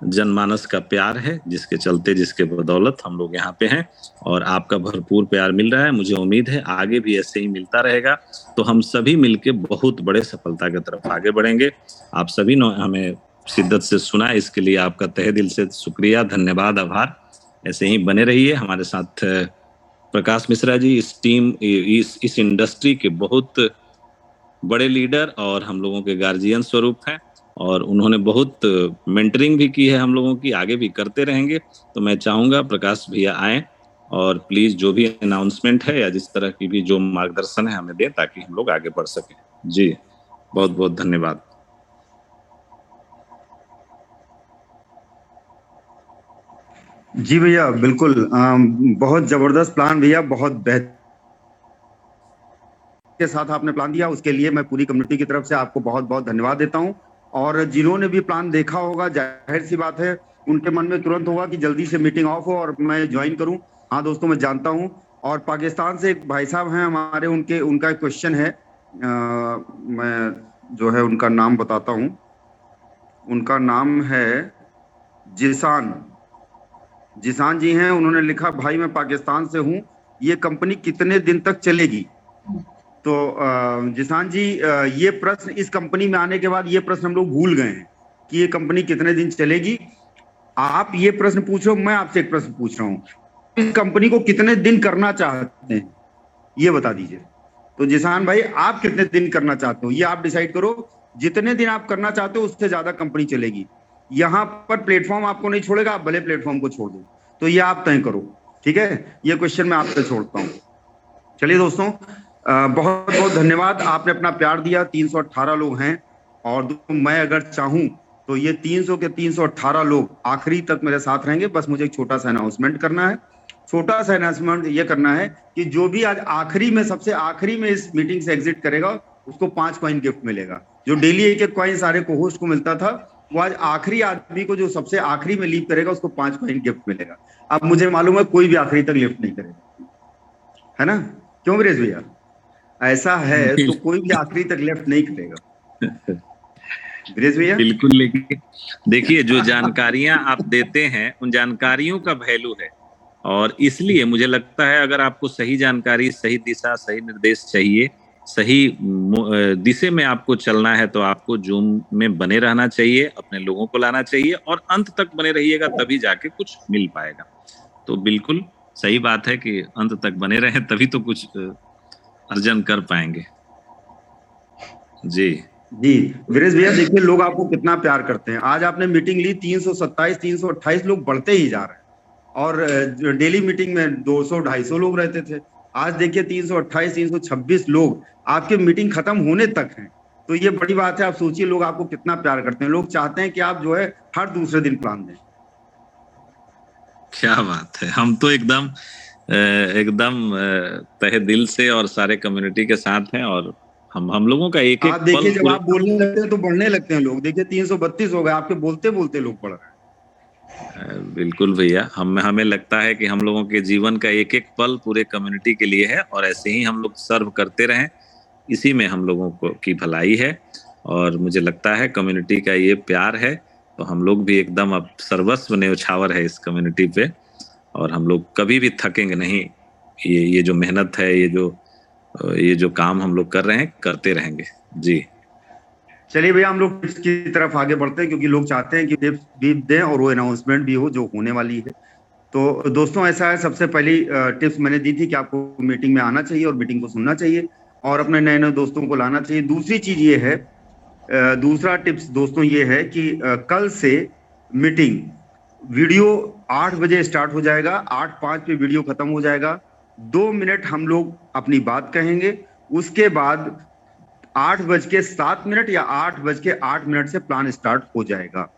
जनमानस का प्यार है, जिसके चलते, जिसके बदौलत हम लोग यहाँ पे हैं। और आपका भरपूर प्यार मिल रहा है, मुझे उम्मीद है आगे भी ऐसे ही मिलता रहेगा। तो हम सभी मिलके बहुत बड़े सफलता की तरफ आगे बढ़ेंगे। आप सभी ने हमें शिद्दत से सुना, इसके लिए आपका तहे दिल से शुक्रिया, धन्यवाद, आभार। ऐसे ही बने रहिए हमारे साथ। प्रकाश मिश्रा जी इस टीम, इस इंडस्ट्री के बहुत बड़े लीडर और हम लोगों के गार्जियन स्वरूप हैं, और उन्होंने बहुत मेंटरिंग भी की है हम लोगों की, आगे भी करते रहेंगे। तो मैं चाहूंगा प्रकाश भैया आए और प्लीज जो भी अनाउंसमेंट है या जिस तरह की भी जो मार्गदर्शन है हमें दें, ताकि हम लोग आगे बढ़ सकें। जी, बहुत बहुत धन्यवाद। जी भैया, बिल्कुल। बहुत जबरदस्त प्लान भैया, बहुत बेहतर के साथ आपने प्लान दिया, उसके लिए मैं पूरी कम्युनिटी की तरफ से आपको बहुत बहुत धन्यवाद देता हूं। और जिन्होंने भी प्लान देखा होगा, जाहिर सी बात है उनके मन में तुरंत होगा कि जल्दी से मीटिंग ऑफ हो और मैं ज्वाइन करूं। हाँ दोस्तों, मैं जानता हूं। और पाकिस्तान से एक भाई साहब हैं हमारे, उनका एक क्वेश्चन है। मैं जो है उनका नाम बताता हूं। उनका नाम है जिसान। जिसान जी हैं, उन्होंने लिखा भाई मैं पाकिस्तान से हूँ, ये कंपनी कितने दिन तक चलेगी? तो जिसान जी, ये प्रश्न इस कंपनी में आने के बाद ये प्रश्न हम लोग भूल गए हैं कि ये कंपनी कितने दिन चलेगी। आप ये प्रश्न पूछ रहे हो, मैं आपसे एक प्रश्न पूछ रहा हूँ, इस कंपनी को कितने दिन करना चाहते हैं ये बता दीजिए। तो जिसान भाई, आप कितने दिन करना चाहते हो ये आप डिसाइड करो। जितने दिन आप करना चाहते हो उससे ज्यादा कंपनी चलेगी। यहाँ पर प्लेटफॉर्म आपको नहीं छोड़ेगा, आप भले प्लेटफॉर्म को छोड़ दो, तो ये आप तय करो। ठीक है, ये क्वेश्चन मैं आपसे छोड़ता हूँ। चलिए दोस्तों, बहुत बहुत धन्यवाद, आपने अपना प्यार दिया। 318 लोग हैं, और मैं अगर चाहूं तो ये 300 के 318 लोग आखिरी तक मेरे साथ रहेंगे। बस मुझे एक छोटा सा अनाउंसमेंट करना है। छोटा सा अनाउंसमेंट ये करना है कि जो भी आज आखिरी में, सबसे आखिरी में इस मीटिंग से एग्जिट करेगा उसको 5 कॉइन गिफ्ट मिलेगा। जो डेली एक एक कॉइन सारे को होस्ट को मिलता था, वो आज आखिरी आदमी को, जो सबसे आखिरी में लीव करेगा, उसको 5 कॉइन गिफ्ट मिलेगा। अब मुझे मालूम है कोई भी आखिरी तक लिफ्ट नहीं करेगा, है ना? क्यों वीरेश भैया? ऐसा है तो कोई भी आखिरी तक लेफ्ट नहीं करेगा, वीरेश भैया। बिल्कुल, लेकिन देखिए जो जानकारियां आप देते हैं उन जानकारियों का वैल्यू है, और इसलिए मुझे लगता है अगर आपको सही जानकारी, सही दिशा, सही निर्देश चाहिए, सही दिशा में आपको चलना है, तो आपको जूम में बने रहना चाहिए, अपने लोगों को लाना चाहिए, और अंत तक बने रहिएगा, तभी जाके कुछ मिल पाएगा। तो बिल्कुल सही बात है कि अंत तक बने रहें, तभी तो कुछ अर्जन कर पाएंगे। जी जी वीरेश भैया, देखिए लोग आपको कितना प्यार करते हैं। आज आपने मीटिंग ली, 327 328 लोग बढ़ते ही जा रहे हैं, और डेली मीटिंग में 200 250 लोग रहते थे। आज देखिए 328 326 लोग आपके मीटिंग खत्म होने तक हैं। तो ये बड़ी बात है। आप सोचिए लोग आपको कितना प्यार करते हैं। लोग चाहते हैं कि आप जो है हर दूसरे दिन प्लान दें। क्या बात है, हम तो एकदम तहे दिल से और सारे कम्युनिटी के साथ हैं, और हम लोगों का एक एक आप पल देखिए जब पूरे। आप बोलने लगते हैं तो बढ़ने लगते हैं लोग। देखिए 332 हो गए, आपके बोलते बोलते लोग बढ़ रहे हैं। बिल्कुल भैया, हमें लगता है कि हम लोगों के जीवन का एक एक पल पूरे कम्युनिटी के लिए है, और ऐसे ही हम लोग सर्व करते रहें, इसी में हम लोगों को की भलाई है। और मुझे लगता है कम्युनिटी का ये प्यार है, तो हम लोग भी एकदम अब सर्वस्व न्यौछावर है इस कम्युनिटी पे, और हम लोग कभी भी थकेंगे नहीं। ये जो मेहनत है, ये जो काम हम लोग कर रहे हैं, करते रहेंगे। जी चलिए भैया, हम लोग टिप्स की तरफ आगे बढ़ते हैं, क्योंकि लोग चाहते हैं कि टिप्स भी दें और वो अनाउंसमेंट भी हो जो होने वाली है। तो दोस्तों ऐसा है, सबसे पहली टिप्स मैंने दी थी कि आपको मीटिंग में आना चाहिए और मीटिंग को सुनना चाहिए और अपने नए नए दोस्तों को लाना चाहिए। दूसरी चीज ये है, दूसरा टिप्स दोस्तों ये है कि कल से मीटिंग वीडियो 8 बजे स्टार्ट हो जाएगा। 8:05 पे वीडियो खत्म हो जाएगा। 2 मिनट हम लोग अपनी बात कहेंगे, उसके बाद 8:07 या 8:08 से प्लान स्टार्ट हो जाएगा।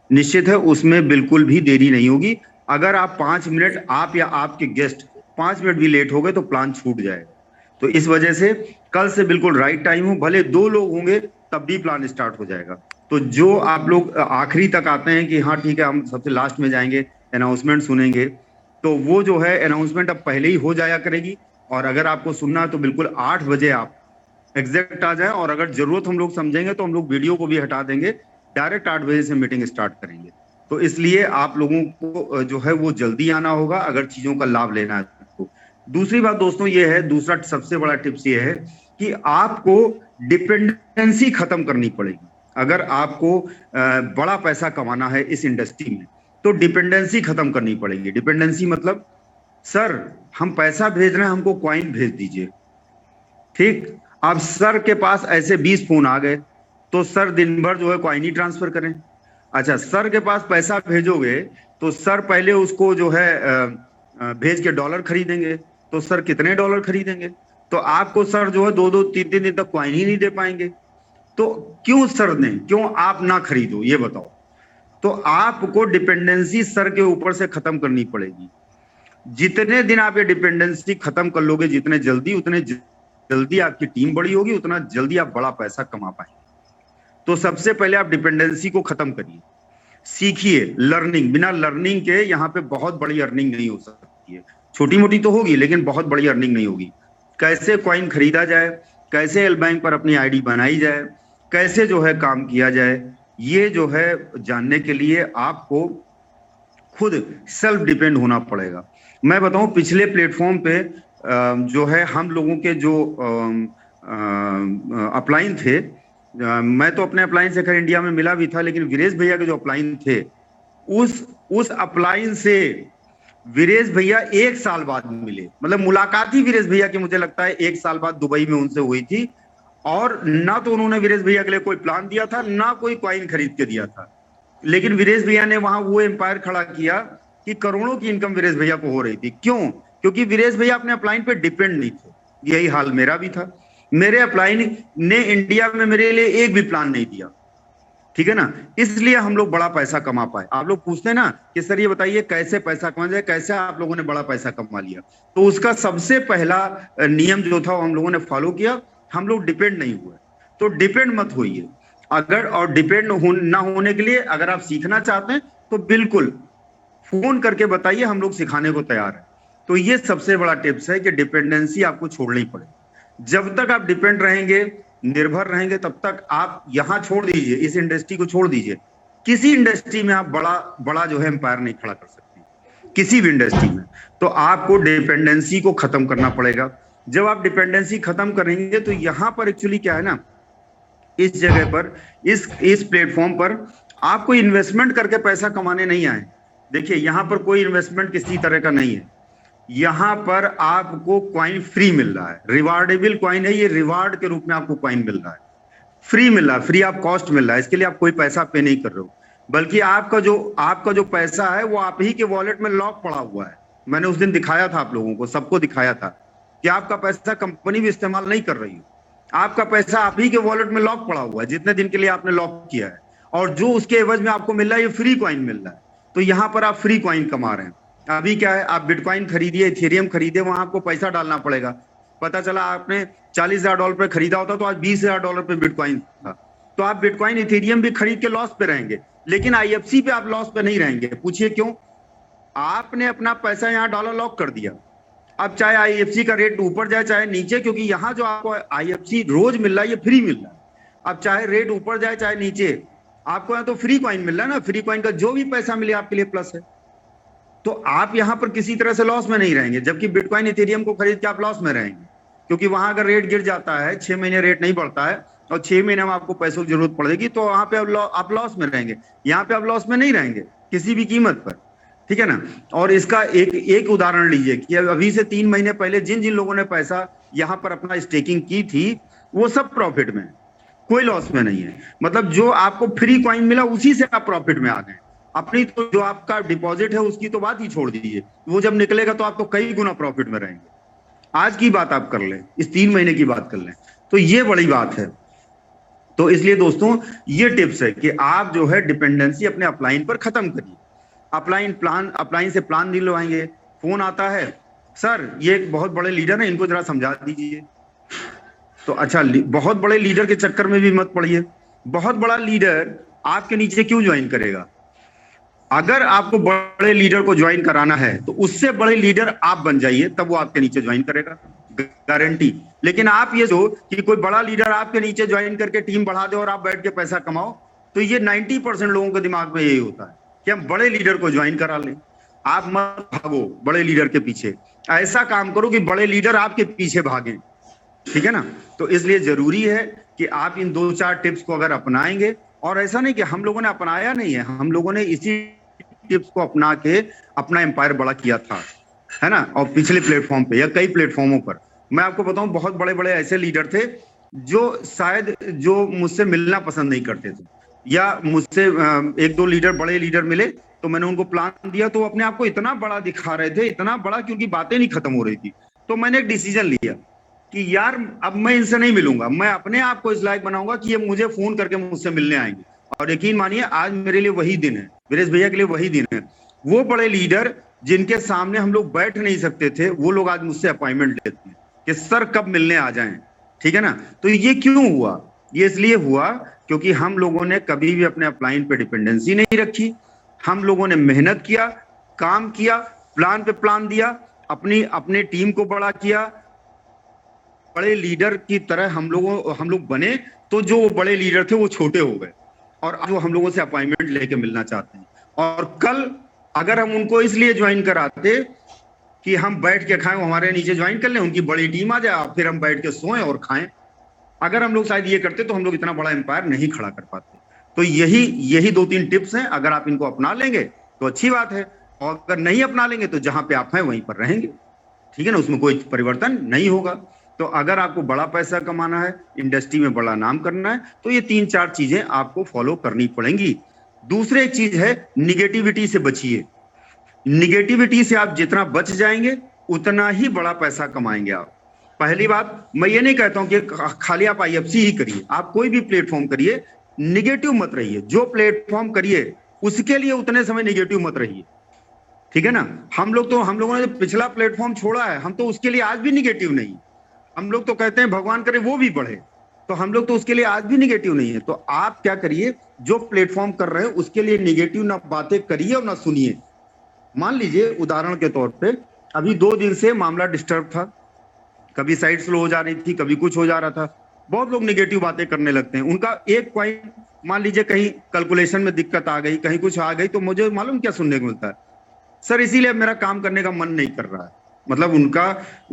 निश्चित है उसमें बिल्कुल भी देरी नहीं होगी। अगर आप 5 मिनट, आप या आपके गेस्ट 5 मिनट भी लेट हो गए तो प्लान छूट जाएगा। तो इस वजह से कल से बिल्कुल राइट टाइम हो, भले 2 लोग होंगे तब भी प्लान स्टार्ट हो जाएगा। तो जो आप लोग आखिरी तक आते हैं कि हाँ ठीक है हम सबसे लास्ट में जाएंगे, अनाउंसमेंट सुनेंगे, तो वो जो है अनाउंसमेंट अब पहले ही हो जाया करेगी। और अगर आपको सुनना है तो बिल्कुल 8 बजे आप एग्जैक्ट आ जाए, और अगर जरूरत हम लोग समझेंगे तो हम लोग वीडियो को भी हटा देंगे, डायरेक्ट 8 बजे से मीटिंग स्टार्ट करेंगे। तो इसलिए आप लोगों को जो है वो जल्दी आना होगा अगर चीजों का लाभ लेना है तो। दूसरी बात दोस्तों ये है, दूसरा सबसे बड़ा टिप्स ये है कि आपको डिपेंडेंसी खत्म करनी पड़ेगी। अगर आपको बड़ा पैसा कमाना है इस इंडस्ट्री में तो डिपेंडेंसी खत्म करनी पड़ेगी। डिपेंडेंसी मतलब, सर हम पैसा भेज रहे हैं, हमको कॉइन भेज दीजिए। ठीक, अब सर के पास ऐसे 20 फोन आ गए तो सर दिन भर जो है कॉइन ही ट्रांसफर करें। अच्छा, सर के पास पैसा भेजोगे तो सर पहले उसको जो है भेज के डॉलर खरीदेंगे, तो सर कितने डॉलर खरीदेंगे? तो आपको सर जो है 2-3 दिन तक कॉइन ही नहीं दे पाएंगे। तो क्यों सर दें, क्यों आप ना खरीदो, ये बताओ। तो आपको डिपेंडेंसी सर के ऊपर से खत्म करनी पड़ेगी। जितने दिन आप ये डिपेंडेंसी खत्म कर लोगे जितने जल्दी, उतने जल्दी आपकी टीम बड़ी होगी, उतना जल्दी आप बड़ा पैसा कमा पाएंगे। तो सबसे पहले आप डिपेंडेंसी को खत्म करिए, सीखिए लर्निंग। बिना लर्निंग के यहाँ पे बहुत बड़ी अर्निंग नहीं हो सकती है। छोटी मोटी तो होगी लेकिन बहुत बड़ी अर्निंग नहीं होगी। कैसे कॉइन खरीदा जाए, कैसे एल बैंक पर अपनी आईडी बनाई जाए, कैसे जो है काम किया जाए, ये जो है जानने के लिए आपको खुद सेल्फ डिपेंड होना पड़ेगा। मैं बताऊं, पिछले प्लेटफॉर्म पे जो है हम लोगों के जो अपलाइन थे, मैं तो अपने अपलाइन से खैर इंडिया में मिला भी था, लेकिन वीरेश भैया के जो अपलाइन थे, उस अपलाइन से वीरेश भैया 1 साल बाद मिले। मतलब मुलाकात ही वीरेश भैया की मुझे लगता है 1 साल बाद दुबई में उनसे हुई थी। और ना तो उन्होंने वीरेश भैया के लिए कोई प्लान दिया था, ना कोई कॉइन खरीद के दिया था, लेकिन वीरेश भैया ने वहां वो एम्पायर खड़ा किया कि करोड़ों की इनकम वीरेश भैया को हो रही थी। क्यों? क्योंकि वीरेश भैया अपने अपलाइन पे डिपेंड नहीं थे। यही हाल मेरा भी था। मेरे अपलाइन ने इंडिया में मेरे लिए एक भी प्लान नहीं दिया, ठीक है ना। इसलिए हम लोग बड़ा पैसा कमा पाए। आप लोग पूछते हैं ना कि सर ये बताइए कैसे पैसा कमा जाए, कैसे आप लोगों ने बड़ा पैसा कमा लिया। तो उसका सबसे पहला नियम जो था वो हम लोगों ने फॉलो किया। हम लोग डिपेंड नहीं हुए। तो डिपेंड मत होइए। अगर और डिपेंड ना होने के लिए अगर आप सीखना चाहते हैं तो बिल्कुल फोन करके बताइए, हम लोग सिखाने को तैयार हैं। तो ये सबसे बड़ा टिप्स है कि डिपेंडेंसी आपको छोड़नी पड़ेगी। जब तक आप डिपेंड रहेंगे, निर्भर रहेंगे, तब तक आप यहां छोड़ दीजिए, इस इंडस्ट्री को छोड़ दीजिए। किसी इंडस्ट्री में आप बड़ा बड़ा जो है एम्पायर नहीं खड़ा कर सकते, किसी भी इंडस्ट्री में। तो आपको डिपेंडेंसी को खत्म करना पड़ेगा। जब आप डिपेंडेंसी खत्म करेंगे तो यहां पर एक्चुअली क्या है ना, इस जगह पर, इस प्लेटफॉर्म पर आपको इन्वेस्टमेंट करके पैसा कमाने नहीं आए। देखिए यहां पर कोई इन्वेस्टमेंट किसी तरह का नहीं है। यहां पर आपको क्वाइन फ्री मिल रहा है, रिवार्डेबल क्वाइन है, ये रिवार्ड के रूप में आपको क्वाइन मिल रहा है, फ्री मिल रहा है, फ्री ऑफ कॉस्ट मिल रहा है। इसके लिए आप कोई पैसा पे नहीं कर रहे हो, बल्कि आपका जो पैसा है वो आप ही के वॉलेट में लॉक पड़ा हुआ है। मैंने उस दिन दिखाया था, आप लोगों को सबको दिखाया था कि आपका पैसा कंपनी भी इस्तेमाल नहीं कर रही है, आपका पैसा आप ही के वॉलेट में लॉक पड़ा हुआ है, जितने दिन के लिए आपने लॉक किया है। और जो उसके एवज में आपको मिल रहा है, ये फ्री क्वाइन मिल रहा है। तो यहां पर आप फ्री क्वाइन कमा रहे हैं। अभी क्या है, आप बिटकॉइन खरीदिए, इथेरियम खरीदिए, वहां आपको पैसा डालना पड़ेगा। पता चला आपने $40,000 पे खरीदा होता तो आज $20,000 पे बिटकॉइन था। तो आप बिटकॉइन इथेरियम भी खरीद के लॉस पे रहेंगे, लेकिन आईएफसी पे आप लॉस पे नहीं रहेंगे। पूछिए क्यों? आपने अपना पैसा यहाँ डॉलर लॉक कर दिया। अब चाहे आईएफसी का रेट ऊपर जाए चाहे नीचे, क्योंकि यहाँ जो आपको आईएफसी रोज मिल रहा है ये फ्री मिल रहा है। अब चाहे रेट ऊपर जाए चाहे नीचे, आपको यहाँ तो फ्री कॉइन मिल रहा है ना। फ्री कॉइन का जो भी पैसा मिले आपके लिए प्लस है। तो आप यहाँ पर किसी तरह से लॉस में नहीं रहेंगे, जबकि बिटकॉइन इथेरियम को खरीद के आप लॉस में रहेंगे, क्योंकि वहां अगर रेट गिर जाता है, 6 महीने रेट नहीं बढ़ता है और 6 महीने में आपको पैसों की जरूरत पड़ेगी, तो वहां पे आप लॉस में रहेंगे। यहाँ पे आप लॉस में नहीं रहेंगे किसी भी कीमत पर, ठीक है ना। और इसका एक उदाहरण लीजिए कि अभी से 3 महीने पहले जिन जिन लोगों ने पैसा यहाँ पर अपना स्टेकिंग की थी, वो सब प्रॉफिट में है, कोई लॉस में नहीं है। मतलब जो आपको फ्री कॉइन मिला उसी से आप प्रॉफिट में आ गए। अपनी तो जो आपका डिपॉजिट है उसकी तो बात ही छोड़ दीजिए, वो जब निकलेगा तो आप तो कई गुना प्रॉफिट में रहेंगे। आज की बात आप कर लें, इस 3 महीने की बात कर लें, तो ये बड़ी बात है। तो इसलिए दोस्तों ये टिप्स है कि आप जो है डिपेंडेंसी अपने अपलाइन पर खत्म करिए। अपलाइन से प्लान दिलवाएंगे, फोन आता है, सर ये एक बहुत बड़े लीडर है, इनको जरा समझा दीजिए। तो अच्छा, बहुत बड़े लीडर के चक्कर में भी मत पड़िए। बहुत बड़ा लीडर आपके नीचे क्यों ज्वाइन करेगा? अगर आपको बड़े लीडर को ज्वाइन कराना है तो उससे बड़े लीडर आप बन जाइए, तब वो आपके नीचे ज्वाइन करेगा, गारंटी। लेकिन आप ये जो कि कोई बड़ा लीडर आपके नीचे ज्वाइन करके टीम बढ़ा दे और आप बैठ के पैसा कमाओ, तो ये 90% लोगों के दिमाग में यही होता है कि हम बड़े लीडर को ज्वाइन करा लें। आप मत भागो बड़े लीडर के पीछे, ऐसा काम करो कि बड़े लीडर आपके पीछे भागें, ठीक है ना। तो इसलिए जरूरी है कि आप इन 2-4 टिप्स को अगर अपनाएंगे, और ऐसा नहीं कि हम लोगों ने अपनाया नहीं है, हम लोगों ने इसी टिप्स को अपना के अपना एम्पायर बड़ा किया था, है ना। और पिछले प्लेटफॉर्म पे या कई प्लेटफॉर्मों पर मैं आपको बताऊं, बहुत बड़े बड़े ऐसे लीडर थे जो शायद जो मुझसे मिलना पसंद नहीं करते थे, या मुझसे 1-2 लीडर बड़े लीडर मिले तो मैंने उनको प्लान दिया, तो अपने आप को इतना बड़ा दिखा रहे थे, इतना बड़ा, क्योंकि बातें नहीं खत्म हो रही थी। तो मैंने एक डिसीजन लिया कि यार अब मैं इनसे नहीं मिलूंगा, मैं अपने आप को इस लायक बनाऊंगा कि ये मुझे फोन करके मुझसे मिलने आएंगे। और यकीन मानिए आज मेरे लिए वही दिन है, वीरेश भैया के लिए वही दिन है। वो बड़े लीडर जिनके सामने हम लोग बैठ नहीं सकते थे, वो लोग आज मुझसे अपॉइंटमेंट लेते हैं कि सर कब मिलने आ जाएं, ठीक है ना। तो ये क्यों हुआ? ये इसलिए हुआ क्योंकि हम लोगों ने कभी भी अपने अपलाइन पे डिपेंडेंसी नहीं रखी। हम लोगों ने मेहनत किया, काम किया, प्लान पे प्लान दिया, अपनी टीम को बड़ा किया, बड़े लीडर की तरह हम लोग बने। तो जो वो बड़े लीडर थे वो छोटे हो गए, और अब वो हम लोगों से अपॉइंटमेंट लेके मिलना चाहते हैं। और कल अगर हम उनको इसलिए ज्वाइन कराते कि हम बैठ के खाएं, वो हमारे नीचे ज्वाइन कर लें, उनकी बड़ी टीम आ जाए, फिर हम बैठ के सोएं और खाएं, अगर हम लोग शायद ये करते तो हम लोग इतना बड़ा एम्पायर नहीं खड़ा कर पाते। तो यही यही 2-3 टिप्स हैं, अगर आप इनको अपना लेंगे तो अच्छी बात है, और अगर नहीं अपना लेंगे तो जहां पे आप हैं वहीं पर रहेंगे, ठीक है ना, उसमें कोई परिवर्तन नहीं होगा। तो अगर आपको बड़ा पैसा कमाना है, इंडस्ट्री में बड़ा नाम करना है, तो ये 3-4 चीजें आपको फॉलो करनी पड़ेंगी। दूसरी एक चीज है, निगेटिविटी से बचिए। निगेटिविटी से आप जितना बच जाएंगे उतना ही बड़ा पैसा कमाएंगे आप। पहली बात, मैं ये नहीं कहता हूं कि खाली आप आईएफसी ही करिए, आप कोई भी प्लेटफॉर्म करिए, निगेटिव मत रहिए। जो प्लेटफॉर्म करिए उसके लिए उतने समय निगेटिव मत रहिए, ठीक है ना। हम लोगों ने पिछला प्लेटफॉर्म छोड़ा है, हम तो उसके लिए आज भी निगेटिव नहीं। हम लोग तो कहते हैं भगवान करे वो भी बढ़े, तो हम लोग तो उसके लिए आज भी निगेटिव नहीं है। तो आप क्या करिए, जो प्लेटफॉर्म कर रहे हैं उसके लिए निगेटिव ना बातें करिए और ना सुनिए। मान लीजिए उदाहरण के तौर पे, अभी 2 दिन से मामला डिस्टर्ब था, कभी साइड स्लो हो जा रही थी, कभी कुछ हो जा रहा था, बहुत लोग निगेटिव बातें करने लगते हैं। उनका एक पॉइंट, मान लीजिए कहीं कैलकुलेशन में दिक्कत आ गई, कहीं कुछ आ गई, तो मुझे मालूम क्या सुनने को मिलता है, सर इसीलिए अब मेरा काम करने का मन नहीं कर रहा है। मतलब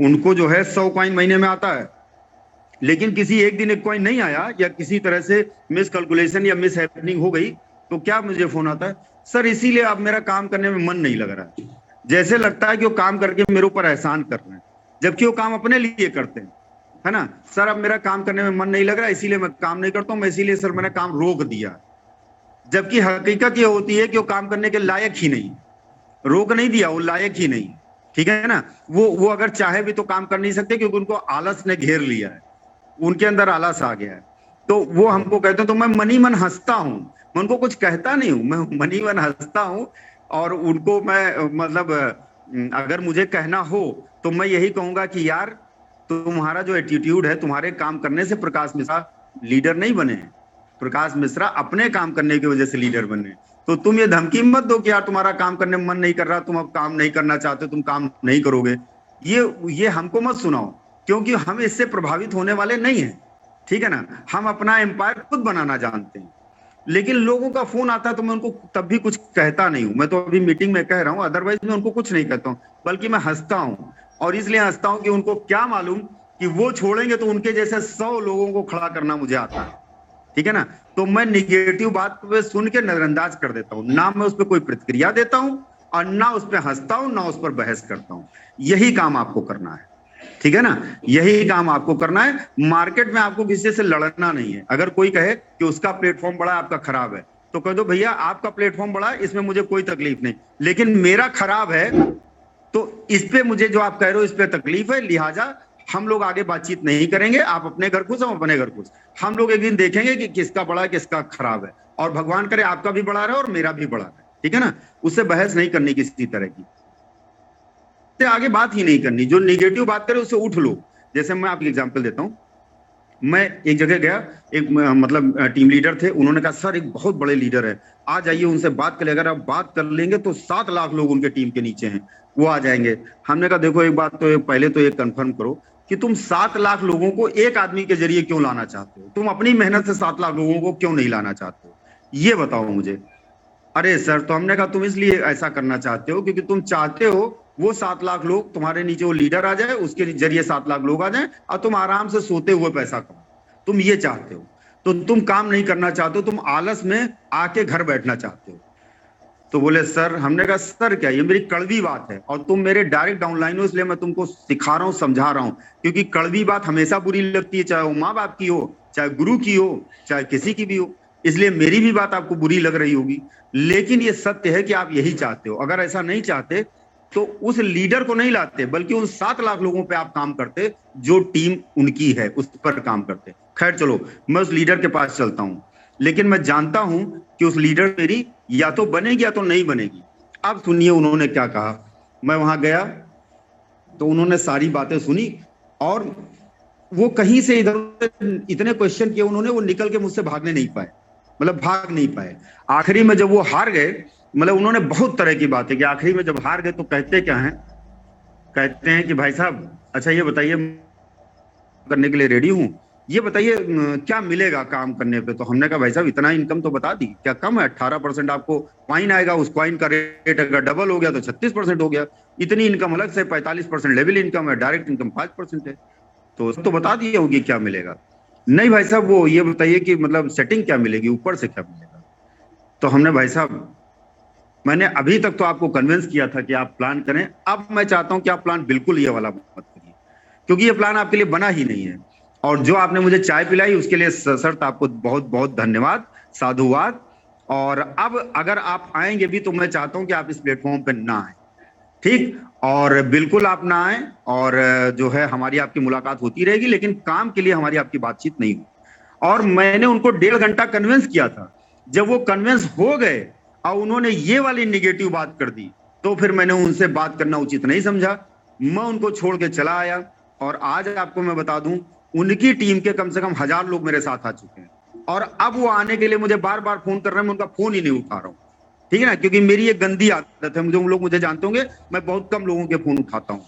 उनको जो है 100 कॉइन महीने में आता है, लेकिन किसी एक दिन एक कॉइन नहीं आया, या किसी तरह से मिस कैलकुलेशन या मिस हैपनिंग हो गई, तो क्या मुझे फोन आता है, सर इसीलिए अब मेरा काम करने में मन नहीं लग रहा है। जैसे लगता है कि वो काम करके मेरे ऊपर एहसान कर रहे हैं, जबकि वो काम अपने लिए करते हैं, है ना। सर अब मेरा काम करने में मन नहीं लग रहा है, इसीलिए मैं काम नहीं करता हूं, मैं इसीलिए सर मैंने काम रोक दिया। जबकि हकीकत ये होती है कि वो काम करने के लायक ही नहीं, रोक नहीं दिया, वो लायक ही नहीं, ठीक है ना। वो अगर चाहे भी तो काम कर नहीं सकते, क्योंकि उनको आलस ने घेर लिया है, उनके अंदर आलस आ गया है। तो वो हमको कहते हैं, तो मैं मनी मन हंसता हूं, मैं उनको कुछ कहता नहीं हूं, मैं मनी मन हंसता हूं। और उनको मैं मतलब अगर मुझे कहना हो तो मैं यही कहूंगा कि यार तुम्हारा जो एटीट्यूड है, तुम्हारे काम करने से प्रकाश मिश्रा लीडर नहीं बने, प्रकाश मिश्रा अपने काम करने की वजह से लीडर बने। तो तुम ये धमकी मत दो कि यार तुम्हारा काम करने में मन नहीं कर रहा, तुम अब काम नहीं करना चाहते, तुम काम नहीं करोगे, ये हमको मत सुनाओ, क्योंकि हम इससे प्रभावित होने वाले नहीं हैं, ठीक है ना। हम अपना एम्पायर खुद बनाना जानते हैं। लेकिन लोगों का फोन आता है तो मैं उनको तब भी कुछ कहता नहीं हूं, मैं तो अभी मीटिंग में कह रहा हूं, अदरवाइज मैं उनको कुछ नहीं कहता हूं, बल्कि मैं हंसता हूं। और इसलिए हंसता हूं कि उनको क्या मालूम कि वो छोड़ेंगे तो उनके जैसे 100 लोगों को खड़ा करना मुझे आता है, ठीक है ना। तो मैं निगेटिव बात पे सुन के नजरअंदाज कर देता हूं, ना मैं उस पर कोई प्रतिक्रिया देता हूं और ना उस पर हंसता हूं, ना उस पर बहस करता हूं। यही काम आपको करना है, ठीक है ना, यही काम आपको करना है। मार्केट में आपको किसी से लड़ना नहीं है। अगर कोई कहे कि उसका प्लेटफॉर्म बड़ा आपका खराब है, तो कह दो भैया आपका प्लेटफॉर्म बड़ा है, इसमें मुझे कोई तकलीफ नहीं, लेकिन मेरा खराब है, तो इस पे मुझे जो आप कह रहे हो इस पे तकलीफ है, लिहाजा हम लोग आगे बातचीत नहीं करेंगे। आप अपने घर खुश, हम अपने घर खुश। हम लोग एक दिन देखेंगे कि किसका बड़ा है किसका खराब है, और भगवान करे आपका भी बड़ा रहे और मेरा भी बड़ा रहे, ठीक है ना। उससे बहस नहीं करनी किसी तरह की, आगे बात ही नहीं करनी। जो निगेटिव बात करे उससे उठ लो। जैसे मैं आपको एग्जांपल देता हूं, मैं एक जगह गया, एक मतलब टीम लीडर थे, उन्होंने कहा सर एक बहुत बड़े लीडर है, आ जाइए उनसे बात कर ले, अगर आप बात कर लेंगे तो 7 लाख लोग उनके टीम के नीचे हैं, वो आ जाएंगे। हमने कहा देखो एक बात तो पहले तो ये कंफर्म करो कि तुम 7 लाख लोगों को एक आदमी के जरिए क्यों लाना चाहते हो, तुम अपनी मेहनत से 7 लाख लोगों को क्यों नहीं लाना चाहते हो, ये बताओ मुझे। अरे सर, तो हमने कहा तुम इसलिए ऐसा करना चाहते हो क्योंकि तुम चाहते हो वो 7 लाख लोग तुम्हारे नीचे, वो लीडर आ जाए, उसके जरिए 7 लाख लोग आ जाए और तुम आराम से सोते हुए पैसा कमाओ, तुम ये चाहते हो। तो तुम काम नहीं करना चाहते हो, तुम आलस में आके घर बैठना चाहते हो। तो बोले सर, हमने कहा सर क्या, ये मेरी कड़वी बात है और तुम मेरे डायरेक्ट डाउनलाइन हो, इसलिए मैं तुमको सिखा रहा हूँ, समझा रहा हूँ, क्योंकि कड़वी बात हमेशा बुरी लगती है, चाहे वो माँ बाप की हो, चाहे गुरु की हो, चाहे किसी की भी हो। इसलिए मेरी भी बात आपको बुरी लग रही होगी, लेकिन ये सत्य है कि आप यही चाहते हो। अगर ऐसा नहीं चाहते तो उस लीडर को नहीं लाते, बल्कि उन 7 लाख लोगों पे आप काम करते जो टीम उनकी है, उस पर काम करते। खैर चलो, मैं उस लीडर के पास चलता हूं, लेकिन मैं जानता हूं कि उस लीडर मेरी या तो बनेगी या तो नहीं बनेगी। अब सुनिए उन्होंने क्या कहा। मैं वहां गया तो उन्होंने सारी बातें सुनी और वो कहीं से इधर इतने क्वेश्चन किए उन्होंने, वो निकल के मुझसे भागने नहीं पाए, मतलब भाग नहीं पाए। आखिरी में जब वो हार गए, मतलब उन्होंने बहुत तरह की बातें की, आखिरी में जब हार गए तो कहते क्या हैं, कहते हैं कि भाई साहब अच्छा ये बताइए करने के लिए रेडी हूं, ये बताइए क्या मिलेगा काम करने पे? तो हमने कहा भाई साहब इतना इनकम तो बता दी, क्या कम है? 18% आपको क्वाइन आएगा, उस क्वाइन का रेट अगर डबल हो गया तो 36% हो गया। इतनी इनकम अलग से 45% लेवल इनकम है, डायरेक्ट इनकम 5% है। तो बता दिए होगी क्या मिलेगा। नहीं भाई साहब, वो ये बताइए कि मतलब सेटिंग क्या मिलेगी, ऊपर से क्या मिलेगा? तो हमने भाई साहब, मैंने अभी तक तो आपको कन्विंस किया था कि आप प्लान करें, अब मैं चाहता हूं कि आप प्लान बिल्कुल ये वाला मत करिए, क्योंकि ये प्लान आपके लिए बना ही नहीं है। और जो आपने मुझे चाय पिलाई उसके लिए सशर्त आपको बहुत बहुत धन्यवाद, साधुवाद। और अब अगर आप आएंगे भी तो मैं चाहता हूं कि आप इस प्लेटफॉर्म पे ना आए, ठीक? और बिल्कुल आप ना आए, और जो है हमारी आपकी मुलाकात होती रहेगी, लेकिन काम के लिए हमारी आपकी बातचीत नहीं हुई। और मैंने उनको 1.5 घंटा कन्विंस किया था। जब वो कन्विंस हो गए और उन्होंने ये वाली निगेटिव बात कर दी, तो फिर मैंने उनसे बात करना उचित नहीं समझा, मैं उनको छोड़ के चला आया। और आज आपको मैं बता दूं, उनकी टीम के कम से कम 1000 लोग मेरे साथ आ चुके हैं, और अब वो आने के लिए मुझे बार बार फोन कर रहे हैं, मैं उनका फोन ही नहीं उठा रहा हूँ, ठीक है ना? क्योंकि मेरी एक गंदी आदत है, मुझे लोग मुझे जानते होंगे, मैं बहुत कम लोगों के फोन उठाता हूँ,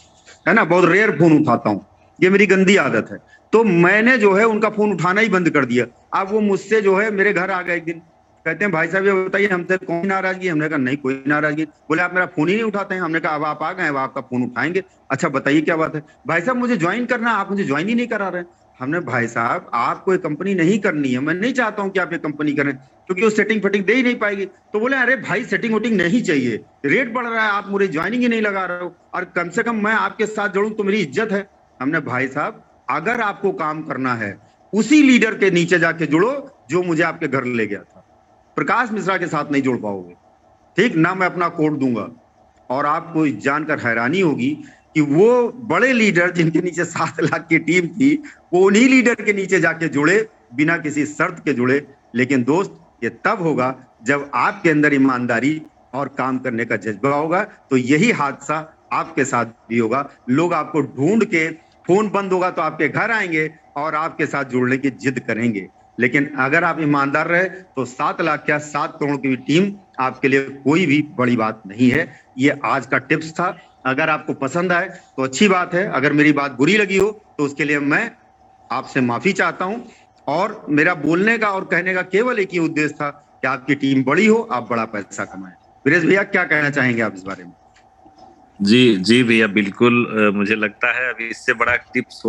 है ना, बहुत रेयर फोन उठाता हूँ, ये मेरी गंदी आदत है। तो मैंने जो है उनका फोन उठाना ही बंद कर दिया। अब वो मुझसे जो है मेरे घर आ गए एक दिन, कहते हैं भाई साहब ये बताइए हमसे कौन नाराजगी? हमने कहा नहीं कोई नाराजगी। बोले आप मेरा फोन ही नहीं उठाते हैं। हमने कहा अब आप आ गए, अब आपका फोन उठाएंगे। अच्छा बताइए क्या बात है? भाई साहब मुझे ज्वाइन करना, आप मुझे ज्वाइन ही नहीं करा रहे। हमने भाई साहब आपको ये कंपनी नहीं करनी है, मैं नहीं चाहता हूं कि आप ये कंपनी करें, क्योंकि वो सेटिंग फेटिंग दे ही नहीं पाएगी। तो बोले अरे भाई सेटिंग वोटिंग नहीं चाहिए, रेट बढ़ रहा है, आप मुझे ज्वाइनिंग ही नहीं लगा रहे हो, और कम से कम मैं आपके साथ जुड़ूं तो मेरी इज्जत है। हमने भाई साहब अगर आपको काम करना है उसी लीडर के नीचे जाके जुड़ो जो मुझे आपके घर ले गया था, प्रकाश मिश्रा के साथ नहीं जुड़ पाओगे, ठीक ना? मैं अपना कोड दूंगा। और आपको जानकर हैरानी होगी कि वो बड़े लीडर जिनके नीचे 7 लाख की टीम थी, वो उन्हीं लीडर के नीचे जाके जुड़े, बिना किसी शर्त के जुड़े। लेकिन दोस्त ये तब होगा जब आपके अंदर ईमानदारी और काम करने का जज्बा होगा। तो यही हादसा आपके साथ भी होगा, लोग आपको ढूंढ के, फोन बंद होगा तो आपके घर आएंगे और आपके साथ जुड़ने की जिद करेंगे। लेकिन अगर आप ईमानदार रहे तो 7 लाख क्या 7 करोड़ की टीम आपके लिए कोई भी बड़ी बात नहीं है। ये आज का टिप्स था। अगर आपको पसंद आए तो अच्छी बात है, अगर मेरी बात बुरी लगी हो तो उसके लिए मैं आपसे माफी चाहता हूं। और मेरा बोलने का और कहने का केवल एक ही उद्देश्य था कि आपकी टीम बड़ी हो, आप बड़ा पैसा कमाएं। वीरेश भैया क्या कहना चाहेंगे आप इस बारे में? जी जी भैया, बिल्कुल। मुझे लगता है अभी इससे बड़ा टिप्स